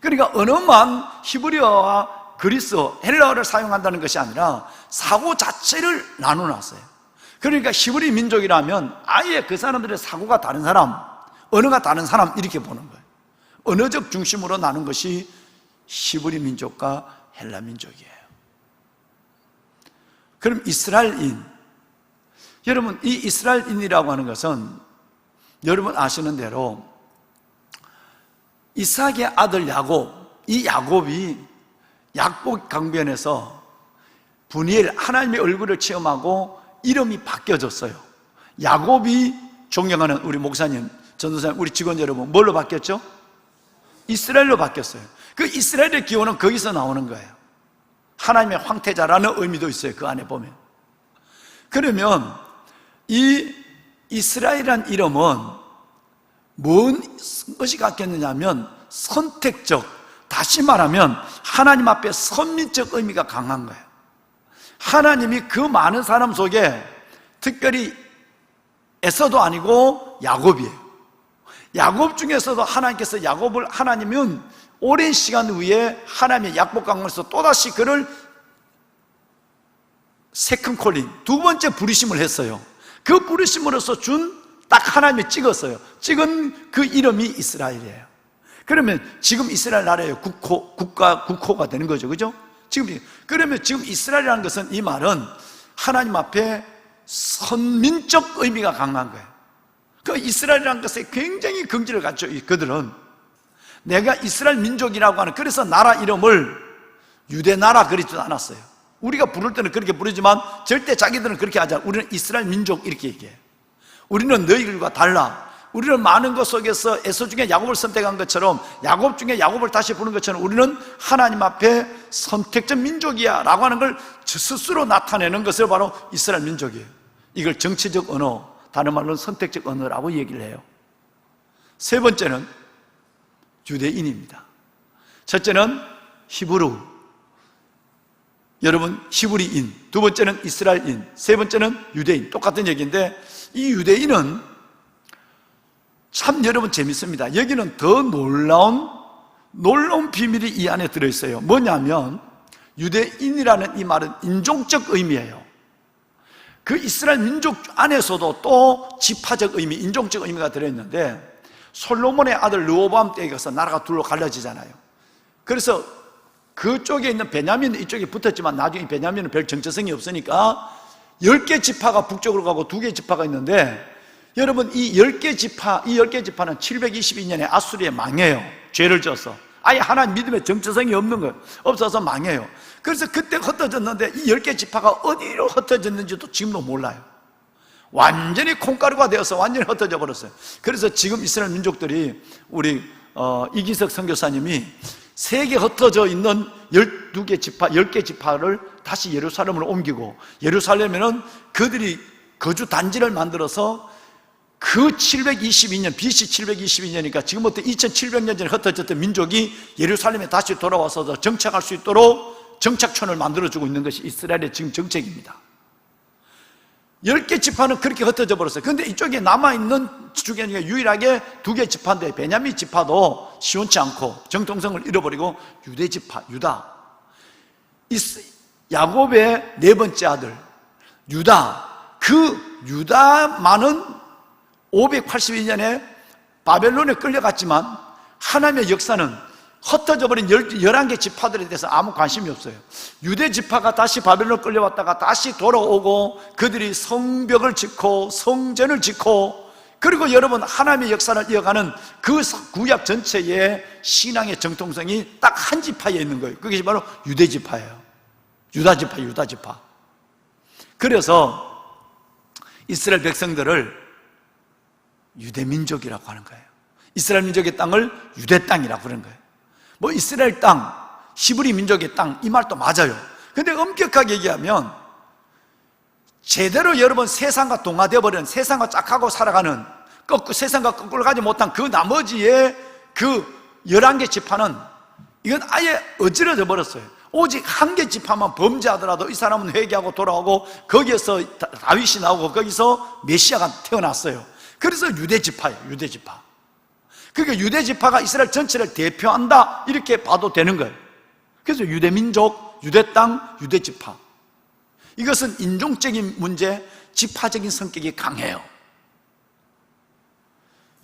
그러니까 언어만 히브리어와 그리스어, 헬라어를 사용한다는 것이 아니라 사고 자체를 나눠놨어요. 그러니까 히브리 민족이라면 아예 그 사람들의 사고가 다른 사람, 언어가 다른 사람 이렇게 보는 거예요. 언어적 중심으로 나눈 것이 히브리 민족과 헬라 민족이에요. 그럼 이스라엘인, 여러분 이 이스라엘인이라고 하는 것은 여러분 아시는 대로 이삭의 아들 야곱, 이 야곱이 약복 강변에서 분이엘 하나님의 얼굴을 체험하고 이름이 바뀌어졌어요. 야곱이 존경하는 우리 목사님, 전도사님, 우리 직원 여러분 뭘로 바뀌었죠? 이스라엘로 바뀌었어요. 그 이스라엘의 기원은 거기서 나오는 거예요. 하나님의 황태자라는 의미도 있어요. 그 안에 보면. 그러면 이 이스라엘이라는 이름은 뭔 것이 갖겠느냐 하면 선택적, 다시 말하면 하나님 앞에 선민적 의미가 강한 거예요. 하나님이 그 많은 사람 속에 특별히 에서도 아니고 야곱이에요. 야곱 중에서도 하나님께서 야곱을, 하나님은 오랜 시간 후에 하나님의 약복 강물에서 또다시 그를 세컨 콜링, 두 번째 부르심을 했어요. 그 부르심으로서 준 딱 하나님이 찍은 그 이름이 이스라엘이에요. 그러면 지금 이스라엘 나라의 국호가 되는 거죠. 그죠? 그러면 지금 이스라엘이라는 것은, 이 말은 하나님 앞에 선민적 의미가 강한 거예요. 그 이스라엘이라는 것에 굉장히 긍지를 갖죠. 그들은 내가 이스라엘 민족이라고 하는, 그래서 나라 이름을 유대 나라 그리지도 않았어요. 우리가 부를 때는 그렇게 부르지만 절대 자기들은 그렇게 하지 않아요. 우리는 이스라엘 민족 이렇게 얘기해요. 우리는 너희들과 달라. 우리는 많은 것 속에서 에서 중에 야곱을 선택한 것처럼, 야곱 중에 야곱을 다시 부른 것처럼 우리는 하나님 앞에 선택적 민족이야 라고 하는 걸 스스로 나타내는 것을 바로 이스라엘 민족이에요. 이걸 정치적 언어, 다른 말로는 선택적 언어라고 얘기를 해요. 세 번째는 유대인입니다. 첫째는 히브루, 여러분 히브리인, 두 번째는 이스라엘인, 세 번째는 유대인. 똑같은 얘기인데 이 유대인은 참 여러분 재밌습니다. 여기는 더 놀라운 비밀이 이 안에 들어있어요. 뭐냐면 유대인이라는 이 말은 인종적 의미예요. 그 이스라엘 민족 안에서도 또 지파적 의미, 인종적 의미가 들어있는데, 솔로몬의 아들 르호보암 때에 가서 나라가 둘로 갈라지잖아요. 그래서 그쪽에 있는 베냐민은 이쪽에 붙었지만 나중에 베냐민은 별 정체성이 없으니까 10개 지파가 북쪽으로 가고 2개 지파가 있는데, 여러분 이 10개 지파는 722년에 아수리에 망해요. 죄를 져서 아예 하나님 믿음의 정체성이 없는 거예요. 없어서 망해요. 그래서 그때 흩어졌는데 이 10개 지파가 어디로 흩어졌는지도 지금도 몰라요. 완전히 콩가루가 되어서 완전히 흩어져 버렸어요. 그래서 지금 이스라엘 민족들이, 우리 이기석 선교사님이 세계 흩어져 있는 12개 지파, 10개 지파를 다시 예루살렘으로 옮기고, 예루살렘에는 그들이 거주 단지를 만들어서 그 722년, BC 722년이니까 지금부터 2700년 전에 흩어졌던 민족이 예루살렘에 다시 돌아와서 정착할 수 있도록 정착촌을 만들어주고 있는 것이 이스라엘의 지금 정책입니다. 10개 지파는 그렇게 흩어져 버렸어요. 그런데 이쪽에 남아있는 중에 유일하게 2개 지파인데, 베냐민 지파도 시원치 않고 정통성을 잃어버리고 유대 지파, 유다, 야곱의 네 번째 아들 유다, 그 유다만은 582년에 바벨론에 끌려갔지만 하나님의 역사는 흩어져 버린 11개 지파들에 대해서 아무 관심이 없어요. 유대 지파가 다시 바벨론 끌려왔다가 다시 돌아오고, 그들이 성벽을 짓고 성전을 짓고, 그리고 여러분 하나님의 역사를 이어가는 그 구약 전체의 신앙의 정통성이 딱 한 지파에 있는 거예요. 그게 바로 유대 지파예요. 유다 지파. 그래서 이스라엘 백성들을 유대민족이라고 하는 거예요. 이스라엘 민족의 땅을 유대 땅이라고 그러는 거예요. 뭐 이스라엘 땅, 히브리 민족의 땅, 이 말도 맞아요. 근데 엄격하게 얘기하면 제대로 여러분 세상과 동화되어 버린, 세상과 짝하고 살아가는, 세상과 거꾸로 가지 못한 그 나머지의 그 11개 지파는 이건 아예 어지러져 버렸어요. 오직 한 개 지파만 범죄하더라도 이 사람은 회개하고 돌아오고, 거기에서 다윗이 나오고 거기서 메시아가 태어났어요. 그래서 유대 지파예요. 유대 지파. 그러니까 유대 지파가 이스라엘 전체를 대표한다, 이렇게 봐도 되는 거예요. 그래서 유대 민족, 유대 땅, 유대 지파. 이것은 인종적인 문제, 지파적인 성격이 강해요.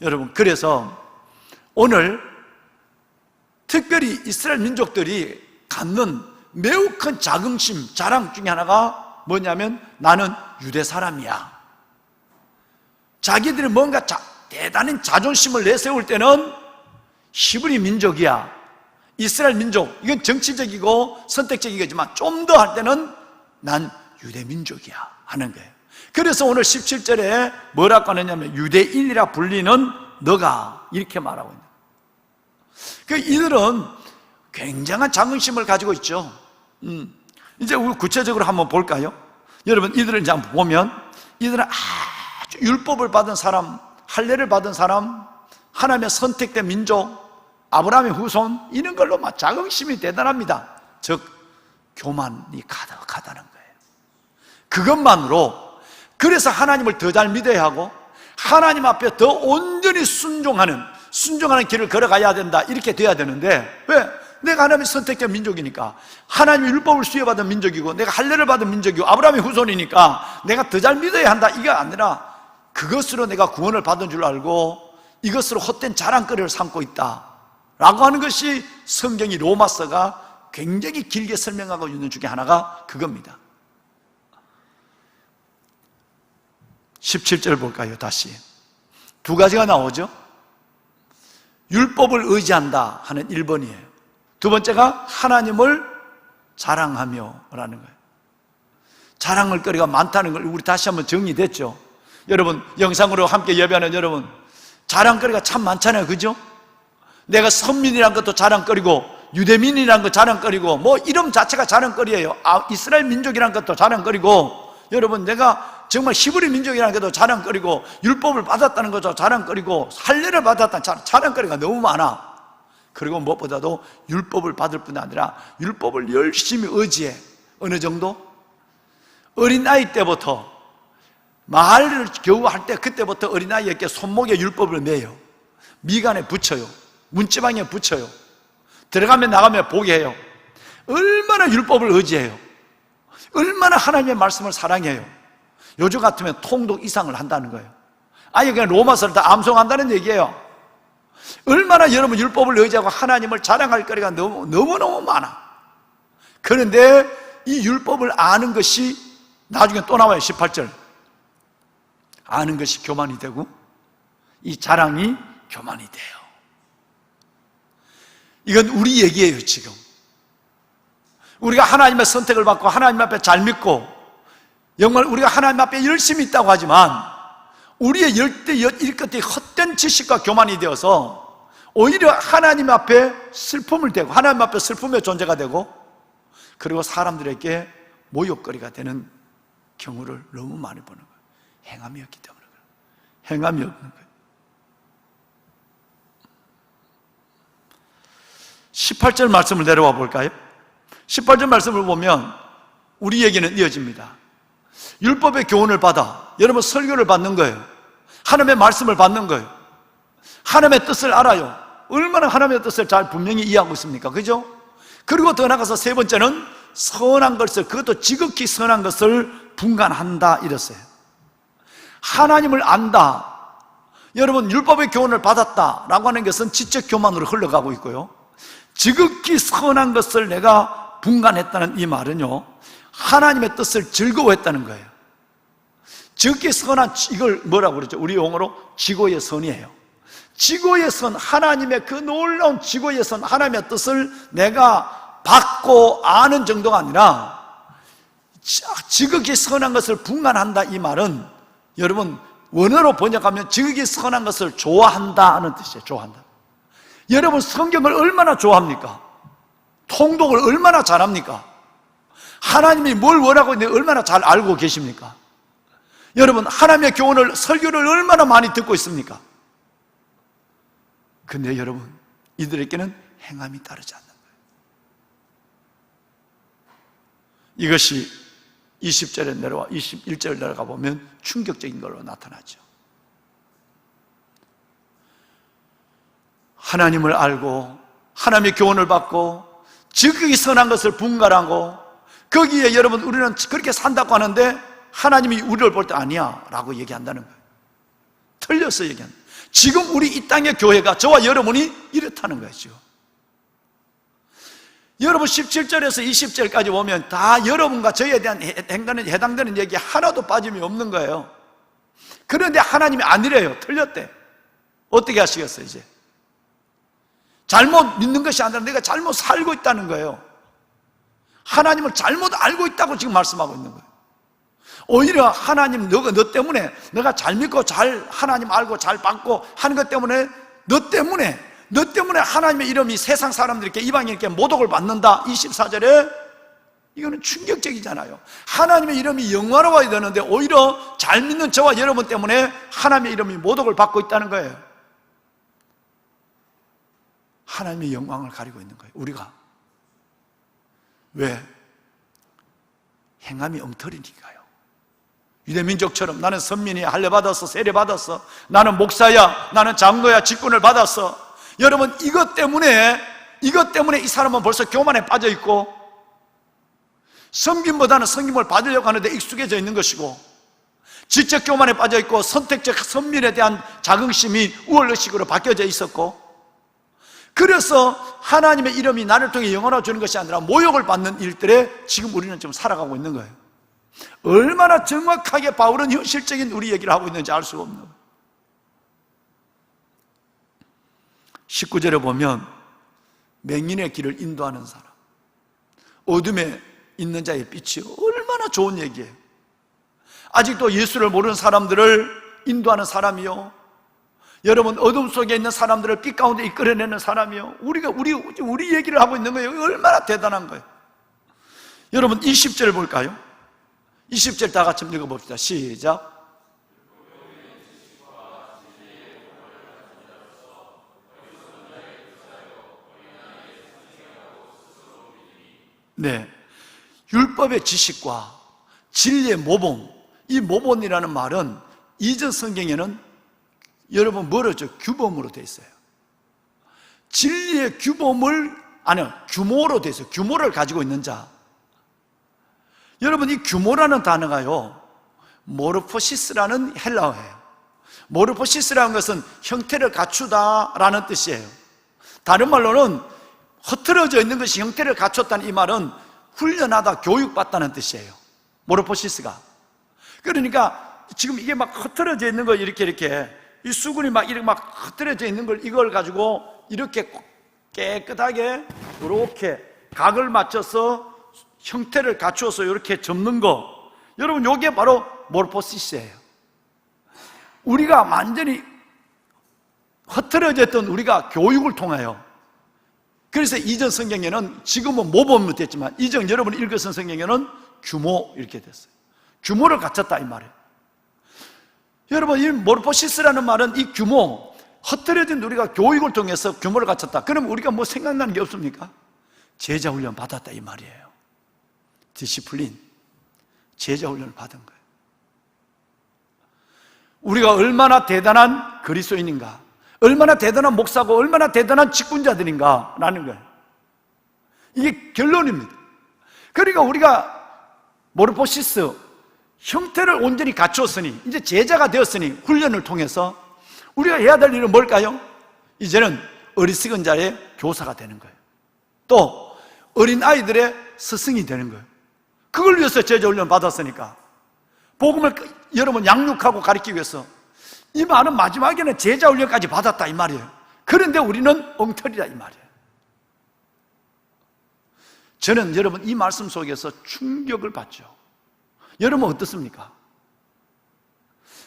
여러분, 그래서 오늘 특별히 이스라엘 민족들이 갖는 매우 큰 자긍심, 자랑 중에 하나가 뭐냐면 나는 유대 사람이야. 자기들이 뭔가 대단한 자존심을 내세울 때는 히브리 민족이야, 이스라엘 민족, 이건 정치적이고 선택적이겠지만 좀 더 할 때는 난 유대 민족이야 하는 거예요. 그래서 오늘 17절에 뭐라고 하느냐면 유대인이라 불리는 너가, 이렇게 말하고 있는 거예요. 이들은 굉장한 자긍심을 가지고 있죠. 이제 우리 구체적으로 한번 볼까요? 여러분, 이들을 이제 한번 보면, 이들은 아주 율법을 받은 사람, 할례를 받은 사람, 하나님의 선택된 민족, 아브라함의 후손, 이런 걸로 막 자긍심이 대단합니다. 즉 교만이 가득하다는 거예요. 그것만으로, 그래서 하나님을 더 잘 믿어야 하고 하나님 앞에 더 온전히 순종하는, 순종하는 길을 걸어가야 된다, 이렇게 돼야 되는데, 왜? 내가 하나님의 선택된 민족이니까, 하나님의 율법을 수여받은 민족이고, 내가 할례를 받은 민족이고, 아브라함의 후손이니까 내가 더 잘 믿어야 한다, 이게 아니라 그것으로 내가 구원을 받은 줄 알고 이것으로 헛된 자랑거리를 삼고 있다 라고 하는 것이 성경이 로마서가 굉장히 길게 설명하고 있는 중에 하나가 그겁니다. 17절 볼까요? 다시 두 가지가 나오죠. 율법을 의지한다 하는 1번이에요. 두 번째가 하나님을 자랑하며 라는 거예요. 자랑할 거리가 많다는 걸 우리 다시 한번 정리됐죠. 여러분, 영상으로 함께 예배하는 여러분, 자랑거리가 참 많잖아요, 그죠? 내가 선민이란 것도 자랑거리고, 유대민이란 것 자랑거리고, 뭐 이름 자체가 자랑거리예요. 이스라엘 민족이란 것도 자랑거리고, 여러분, 내가 정말 히브리 민족이라는 것도 자랑거리고, 율법을 받았다는 것도 자랑거리고, 할례를 받았다는 자랑거리가 너무 많아. 그리고 무엇보다도 율법을 받을 뿐 아니라 율법을 열심히 의지해. 어느 정도? 어린아이 때부터 말을 겨우 할 때 그때부터 어린아이에게 손목에 율법을 매요. 미간에 붙여요. 문지방에 붙여요. 들어가면 나가면 보게 해요. 얼마나 율법을 의지해요. 얼마나 하나님의 말씀을 사랑해요. 요즘 같으면 통독 이상을 한다는 거예요. 아예 그냥 로마서를 다 암송한다는 얘기예요. 얼마나 여러분 율법을 의지하고 하나님을 자랑할 거리가 너무너무 많아. 그런데 이 율법을 아는 것이 나중에 또 나와요. 18절. 아는 것이 교만이 되고 이 자랑이 교만이 돼요. 이건 우리 얘기예요. 지금 우리가 하나님의 선택을 받고 하나님 앞에 잘 믿고 정말 우리가 하나님 앞에 열심히 있다고 하지만 우리의 일끝이 헛된 지식과 교만이 되어서 오히려 하나님 앞에 슬픔을 대고 하나님 앞에 슬픔의 존재가 되고 그리고 사람들에게 모욕거리가 되는 경우를 너무 많이 보는 거예요. 행함이 없기 때문에 그래요. 행함이 없는 거예요. 18절 말씀을 내려와 볼까요? 18절 말씀을 보면 우리 얘기는 이어집니다. 율법의 교훈을 받아 여러분 설교를 받는 거예요. 하나님의 말씀을 받는 거예요. 하나님의 뜻을 알아요. 얼마나 하나님의 뜻을 잘 분명히 이해하고 있습니까? 그죠? 그리고 더 나가서 세 번째는 선한 것을, 그것도 지극히 선한 것을 분간한다 이랬어요. 하나님을 안다. 여러분 율법의 교훈을 받았다라고 하는 것은 지적 교만으로 흘러가고 있고요. 지극히 선한 것을 내가 분간했다는 이 말은요, 하나님의 뜻을 즐거워했다는 거예요. 지극히 선한, 이걸 뭐라고 그러죠? 우리 용어로 지고의 선이에요. 지고의 선, 하나님의 그 놀라운 지고의 선, 하나님의 뜻을 내가 받고 아는 정도가 아니라 지극히 선한 것을 분간한다 이 말은 여러분 원어로 번역하면 지극히 선한 것을 좋아한다 하는 뜻이에요. 좋아한다. 여러분 성경을 얼마나 좋아합니까? 통독을 얼마나 잘합니까? 하나님이 뭘 원하고 있는지 얼마나 잘 알고 계십니까? 여러분 하나님의 교훈을, 설교를 얼마나 많이 듣고 있습니까? 근데 여러분 이들에게는 행함이 따르지 않는 거예요. 이것이 20절에 내려와 21절에 내려가 보면 충격적인 걸로 나타나죠. 하나님을 알고 하나님의 교훈을 받고 지극히 선한 것을 분간하고 거기에 여러분 우리는 그렇게 산다고 하는데 하나님이 우리를 볼 때 아니야 라고 얘기한다는 거예요. 틀려서 얘기한다. 지금 우리 이 땅의 교회가 저와 여러분이 이렇다는 거예요. 지금 여러분 17절에서 20절까지 보면 다 여러분과 저에 대한 해당되는 얘기 하나도 빠짐이 없는 거예요. 그런데 하나님이 아니래요. 틀렸대. 어떻게 하시겠어요? 이제 잘못 믿는 것이 아니라 내가 잘못 살고 있다는 거예요. 하나님을 잘못 알고 있다고 지금 말씀하고 있는 거예요. 오히려 하나님 너 때문에 내가 잘 믿고 잘 하나님 알고 잘 받고 하는 것 때문에 너 때문에 하나님의 이름이 세상 사람들에게 이방인에게 모독을 받는다. 24절에 이거는 충격적이잖아요. 하나님의 이름이 영화로워야 되는데 오히려 잘 믿는 저와 여러분 때문에 하나님의 이름이 모독을 받고 있다는 거예요. 하나님의 영광을 가리고 있는 거예요. 우리가 왜? 행함이 엉터리니까요. 유대민족처럼 나는 선민이야, 할례받았어, 세례받았어, 나는 목사야, 나는 장로야, 직분을 받았어. 여러분, 이것 때문에 이 사람은 벌써 교만에 빠져 있고 섬김보다는 섬김을 받으려고 하는데 익숙해져 있는 것이고, 지적 교만에 빠져 있고 선택적 선민에 대한 자긍심이 우월의식으로 바뀌어져 있었고, 그래서 하나님의 이름이 나를 통해 영원화 주는 것이 아니라 모욕을 받는 일들에 지금 우리는 지금 살아가고 있는 거예요. 얼마나 정확하게 바울은 현실적인 우리 얘기를 하고 있는지 알 수가 없는 거예요. 19절에 보면 맹인의 길을 인도하는 사람, 어둠에 있는 자의 빛이, 얼마나 좋은 얘기예요. 아직도 예수를 모르는 사람들을 인도하는 사람이요, 여러분 어둠 속에 있는 사람들을 빛 가운데 이끌어내는 사람이요, 우리 얘기를 하고 있는 거예요. 얼마나 대단한 거예요. 여러분 20절 볼까요? 20절 다 같이 읽어봅시다. 시작. 네, 율법의 지식과 진리의 모범, 이 모범이라는 말은 이전 성경에는 여러분 뭐라죠? 규범으로 되어 있어요. 진리의 규범을, 아니요, 규모로 되어 있어요. 규모를 가지고 있는 자. 여러분, 이 규모라는 단어가요, 모르포시스라는 헬라어예요. 모르포시스라는 것은 형태를 갖추다라는 뜻이에요. 다른 말로는 흐트러져 있는 것이 형태를 갖췄다는 이 말은 훈련하다, 교육받다는 뜻이에요. 모르포시스가. 그러니까 지금 이게 막 흐트러져 있는 거, 이렇게 이 수군이 막 이렇게 막 흐트러져 있는 걸, 이걸 가지고 이렇게 깨끗하게 이렇게 각을 맞춰서 형태를 갖추어서 이렇게 접는 거, 여러분 이게 바로 모르포시스예요. 우리가 완전히 흐트러졌던 우리가 교육을 통하여, 그래서 이전 성경에는, 지금은 모범으로 됐지만 이전 여러분이 읽으신 성경에는 규모 이렇게 됐어요. 규모를 갖췄다 이 말이에요. 여러분, 이 모르포시스라는 말은 이 규모, 흐트러진 우리가 교육을 통해서 규모를 갖췄다. 그럼 우리가 뭐 생각나는 게 없습니까? 제자 훈련 받았다 이 말이에요. 디시플린, 제자 훈련을 받은 거예요. 우리가 얼마나 대단한 그리스도인인가, 얼마나 대단한 목사고 얼마나 대단한 직분자들인가 라는 거예요. 이게 결론입니다. 그러니까 우리가 모르포시스, 형태를 온전히 갖추었으니, 이제 제자가 되었으니 훈련을 통해서 우리가 해야 될 일은 뭘까요? 이제는 어리석은 자의 교사가 되는 거예요. 또 어린 아이들의 스승이 되는 거예요. 그걸 위해서 제자 훈련 받았으니까, 복음을 여러분 양육하고 가르치기 위해서. 이 말은 마지막에는 제자 훈련까지 받았다 이 말이에요. 그런데 우리는 엉터리다 이 말이에요. 저는 여러분 이 말씀 속에서 충격을 받죠. 여러분 어떻습니까?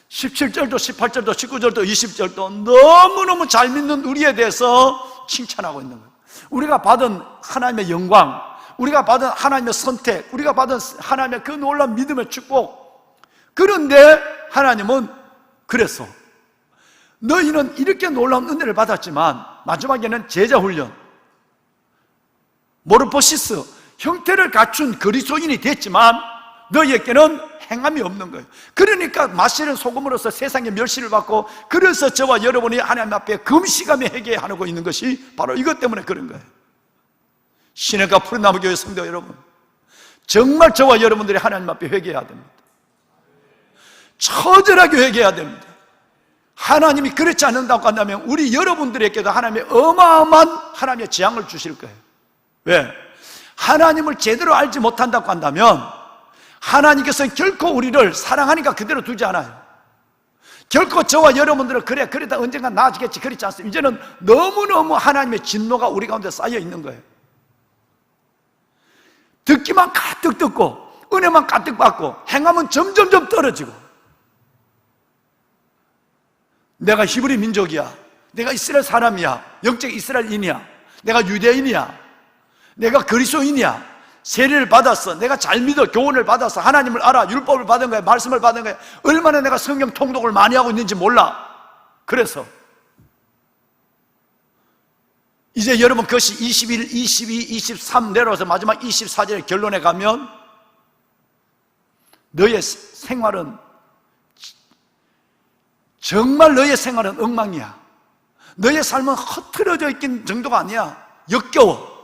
17절도 18절도 19절도 20절도 너무너무 잘 믿는 우리에 대해서 칭찬하고 있는 거예요. 우리가 받은 하나님의 영광, 우리가 받은 하나님의 선택, 우리가 받은 하나님의 그 놀라운 믿음의 축복. 그런데 하나님은 그래서 너희는 이렇게 놀라운 은혜를 받았지만 마지막에는 제자 훈련, 모르포시스, 형태를 갖춘 그리스도인이 됐지만 너희에게는 행함이 없는 거예요. 그러니까 마시는 소금으로서 세상의 멸시를 받고, 그래서 저와 여러분이 하나님 앞에 금시감에 회개하고 있는 것이 바로 이것 때문에 그런 거예요. 신해가 푸른나무 교회 성도 여러분, 정말 저와 여러분들이 하나님 앞에 회개해야 됩니다. 처절하게 회개해야 됩니다. 하나님이 그렇지 않는다고 한다면 우리 여러분들에게도 하나님의 어마어마한 하나님의 재앙을 주실 거예요. 왜? 하나님을 제대로 알지 못한다고 한다면 하나님께서는 결코 우리를 사랑하니까 그대로 두지 않아요. 결코 저와 여러분들은 그러다 언젠가 나아지겠지, 그렇지 않습니다. 이제는 너무너무 하나님의 진노가 우리 가운데 쌓여 있는 거예요. 듣기만 가득 듣고 은혜만 가득 받고 행함은 점점점 떨어지고, 내가 히브리 민족이야, 내가 이스라엘 사람이야, 영적 이스라엘인이야, 내가 유대인이야, 내가 그리스도인이야, 세례를 받았어, 내가 잘 믿어, 교훈을 받았어, 하나님을 알아, 율법을 받은 거야, 말씀을 받은 거야, 얼마나 내가 성경 통독을 많이 하고 있는지 몰라. 그래서 이제 여러분 그것이 21, 22, 23 내려와서 마지막 24절의 결론에 가면 너의 생활은 정말 너의 생활은 엉망이야. 너의 삶은 흐트러져 있긴 정도가 아니야. 역겨워.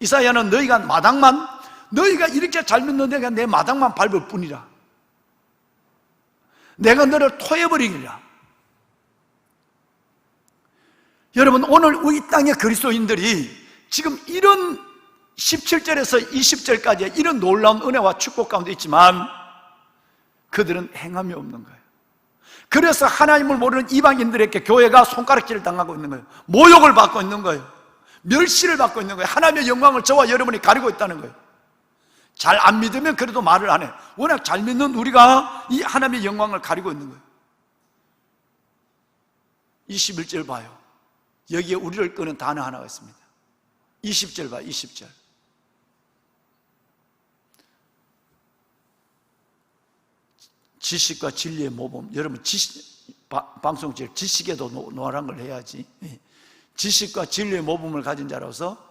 이사야는 너희가 이렇게 잘 믿는 내가 내 마당만 밟을 뿐이라. 내가 너를 토해버리리라. 여러분, 오늘 이 땅의 그리스도인들이 지금 이런 17절에서 20절까지 이런 놀라운 은혜와 축복 가운데 있지만 그들은 행함이 없는 거예요. 그래서 하나님을 모르는 이방인들에게 교회가 손가락질을 당하고 있는 거예요. 모욕을 받고 있는 거예요. 멸시를 받고 있는 거예요. 하나님의 영광을 저와 여러분이 가리고 있다는 거예요. 잘 안 믿으면 그래도 말을 안 해. 워낙 잘 믿는 우리가 이 하나님의 영광을 가리고 있는 거예요. 21절 봐요. 여기에 우리를 끄는 단어 하나가 있습니다. 20절 봐요. 20절. 지식과 진리의 모범. 여러분 방송 지식에도 노란 걸 해야지. 지식과 진리의 모범을 가진 자로서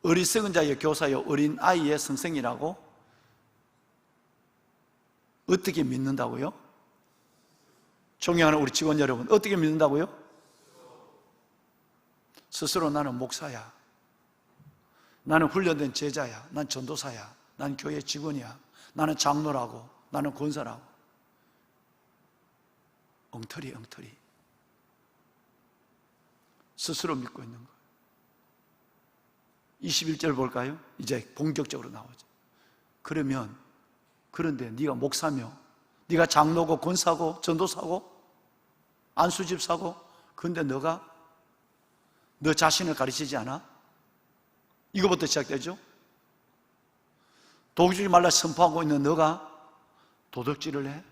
어리석은 자의 교사요 어린 아이의 선생이라고. 어떻게 믿는다고요? 존경하는 우리 직원 여러분, 어떻게 믿는다고요? 스스로 나는 목사야, 나는 훈련된 제자야, 난 전도사야, 난 교회 직원이야, 나는 장로라고, 나는 권사라고. 엉터리 스스로 믿고 있는 거예요. 21절 볼까요? 이제 본격적으로 나오죠. 그런데 네가 목사며, 네가 장로고 권사고 전도사고 안수집사고, 그런데 너가 너 자신을 가르치지 않아? 이거부터 시작되죠. 도둑질하지 말라 선포하고 있는 너가 도둑질을 해?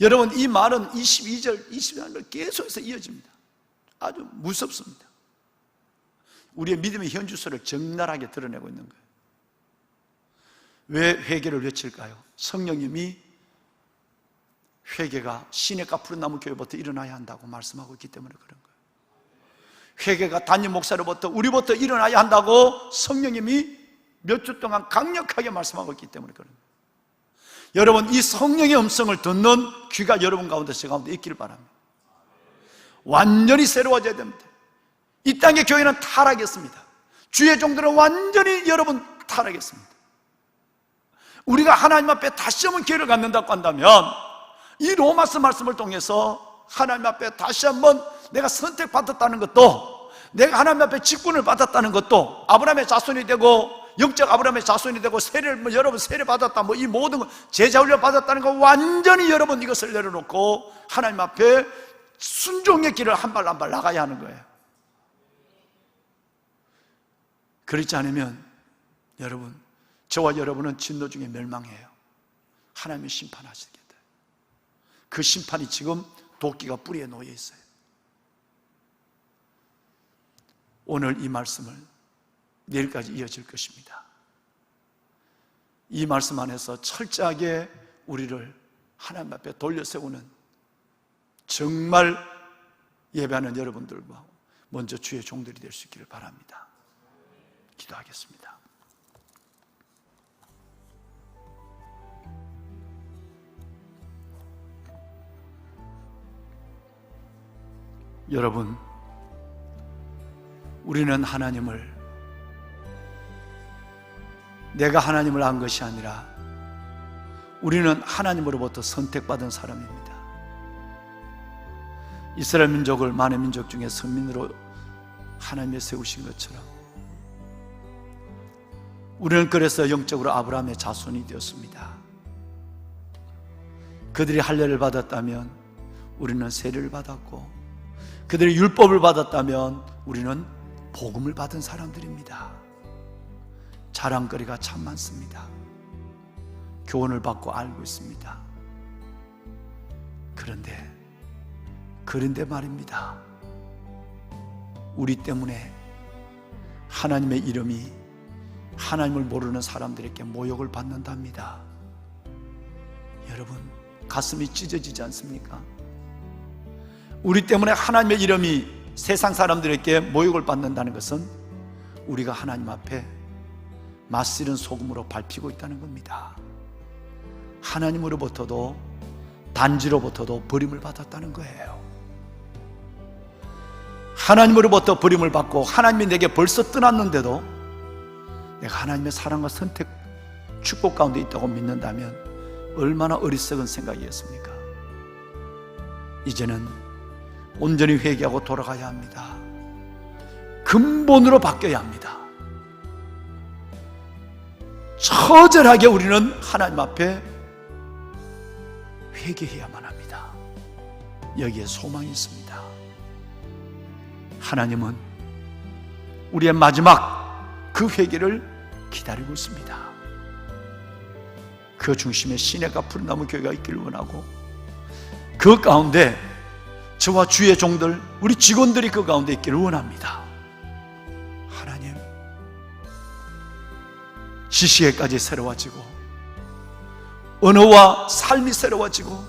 여러분, 이 말은 22절, 23절 계속해서 이어집니다. 아주 무섭습니다. 우리의 믿음의 현주소를 적나라하게 드러내고 있는 거예요. 왜 회개를 외칠까요? 성령님이 회개가 시냇가 푸른 나무 교회부터 일어나야 한다고 말씀하고 있기 때문에 그런 거예요. 회개가 담임 목사로부터 우리부터 일어나야 한다고 성령님이 몇 주 동안 강력하게 말씀하고 있기 때문에 그런 거예요. 여러분, 이 성령의 음성을 듣는 귀가 여러분 가운데 제 가운데 있기를 바랍니다. 완전히 새로워져야 됩니다. 이 땅의 교회는 타락했습니다. 주의 종들은 완전히 여러분 타락했습니다. 우리가 하나님 앞에 다시 한번 기회를 갖는다고 한다면 이 로마서 말씀을 통해서 하나님 앞에 다시 한번 내가 선택받았다는 것도, 내가 하나님 앞에 직분을 받았다는 것도, 아브라함의 자손이 되고 영적 아브라함의 자손이 되고 세례를 여러분 세례 받았다, 이 모든 거 제자 훈련 받았다는 거 완전히 여러분 이것을 내려놓고 하나님 앞에 순종의 길을 한 발 한 발 나가야 하는 거예요. 그렇지 않으면 여러분, 저와 여러분은 진노 중에 멸망해요. 하나님이 심판하시게 돼요. 그 심판이 지금 도끼가 뿌리에 놓여 있어요. 오늘 이 말씀을 내일까지 이어질 것입니다. 이 말씀 안에서 철저하게 우리를 하나님 앞에 돌려세우는, 정말 예배하는 여러분들과 먼저 주의 종들이 될 수 있기를 바랍니다. 기도하겠습니다. 여러분, 우리는 하나님을, 내가 하나님을 안 것이 아니라 우리는 하나님으로부터 선택받은 사람입니다. 이스라엘 민족을 만의 민족 중에 선민으로 하나님이 세우신 것처럼 우리는 그래서 영적으로 아브라함의 자손이 되었습니다. 그들이 할례를 받았다면 우리는 세례를 받았고, 그들이 율법을 받았다면 우리는 복음을 받은 사람들입니다. 자랑거리가 참 많습니다. 교훈을 받고 알고 있습니다. 그런데 말입니다. 우리 때문에 하나님의 이름이 하나님을 모르는 사람들에게 모욕을 받는답니다. 여러분, 가슴이 찢어지지 않습니까? 우리 때문에 하나님의 이름이 세상 사람들에게 모욕을 받는다는 것은 우리가 하나님 앞에 맛있는 소금으로 밟히고 있다는 겁니다. 하나님으로부터도 단지로부터도 버림을 받았다는 거예요. 하나님으로부터 버림을 받고 하나님이 내게 벌써 떠났는데도 내가 하나님의 사랑과 선택, 축복 가운데 있다고 믿는다면 얼마나 어리석은 생각이었습니까? 이제는 온전히 회개하고 돌아가야 합니다. 근본으로 바뀌어야 합니다. 처절하게 우리는 하나님 앞에 회개해야만 합니다. 여기에 소망이 있습니다. 하나님은 우리의 마지막 그 회개를 기다리고 있습니다. 그 중심에 시내가 푸른 나무 교회가 있기를 원하고, 그 가운데 저와 주의 종들, 우리 직원들이 그 가운데 있기를 원합니다. 하나님, 지식에까지 새로워지고 언어와 삶이 새로워지고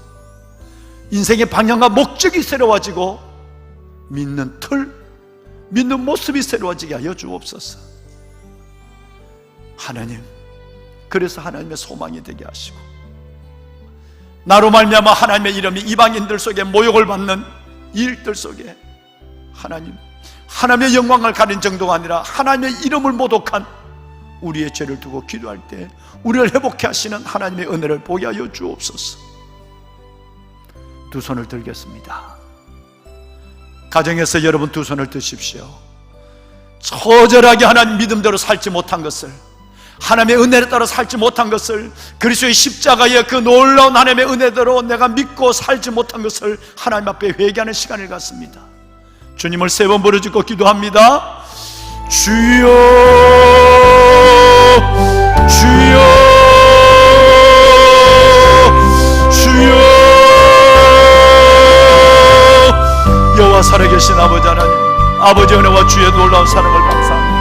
인생의 방향과 목적이 새로워지고 믿는 틀, 믿는 모습이 새로워지게 하여 주옵소서. 하나님, 그래서 하나님의 소망이 되게 하시고, 나로 말미암아 하나님의 이름이 이방인들 속에 모욕을 받는 일들 속에 하나님, 하나님의 영광을 가린 정도가 아니라 하나님의 이름을 모독한 우리의 죄를 두고 기도할 때 우리를 회복해 하시는 하나님의 은혜를 보게 하여 주옵소서. 두 손을 들겠습니다. 가정에서 여러분 두 손을 드십시오. 처절하게 하나님 믿음대로 살지 못한 것을, 하나님의 은혜를 따라 살지 못한 것을, 그리스도의 십자가의 그 놀라운 하나님의 은혜대로 내가 믿고 살지 못한 것을 하나님 앞에 회개하는 시간을 갖습니다. 주님을 세 번 부르짖고 기도합니다. 주여, 주여, 주여. 여호와 살아계신 아버지 하나님, 아버지 은혜와 주의 놀라운 사랑을 감사합니다.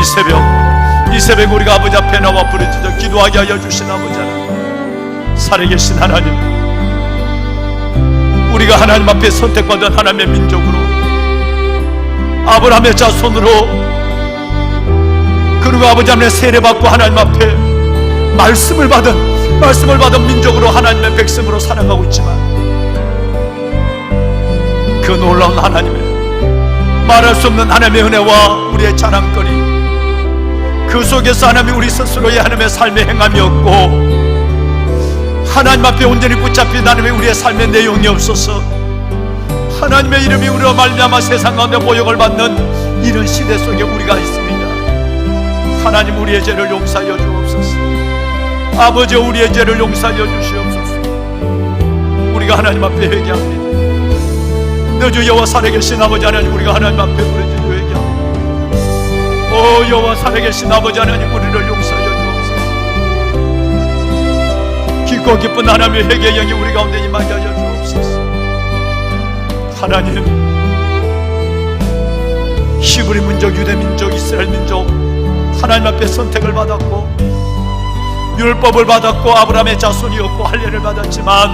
이 새벽 우리가 아버지 앞에 나와 부르짖어 기도하게 하여 주신 아버지 하나님, 살아계신 하나님, 우리가 하나님 앞에 선택받은 하나님의 민족으로, 아브라함의 자손으로, 그리고 아버지 하나님의 세례받고 하나님 앞에 말씀을 받은 민족으로, 하나님의 백성으로 살아가고 있지만, 그 놀라운 하나님의 말할 수 없는 하나님의 은혜와 우리의 자랑거리, 그 속에서 하나님이 우리 스스로의 하나님의 삶의 행함이 없고 하나님 앞에 온전히 붙잡힌 하나님의 우리의 삶의 내용이 없어서 하나님의 이름이 우리로 말미암아 세상 가운데 모욕을 받는 이런 시대 속에 우리가 있습니다. 하나님, 우리의 죄를 용서하여 주옵소서. 아버지, 우리의 죄를 용서하여 주시옵소서. 우리가 하나님 앞에 회개합니다. 너주 여호와 살아계신 아버지 하나님, 우리가 하나님 앞에 부르짖고 회개합니다. 오 여호와 살아계신 아버지 하나님, 우리를 용서하여 주옵소서. 깊고 깊은 하나님의 회개의 영이 우리 가운데 임하게 하여 주옵소서. 하나님, 히브리 민족, 유대 민족, 이스라엘 민족, 하나님 앞에 선택을 받았고 율법을 받았고 아브라함의 자손이었고 할례를 받았지만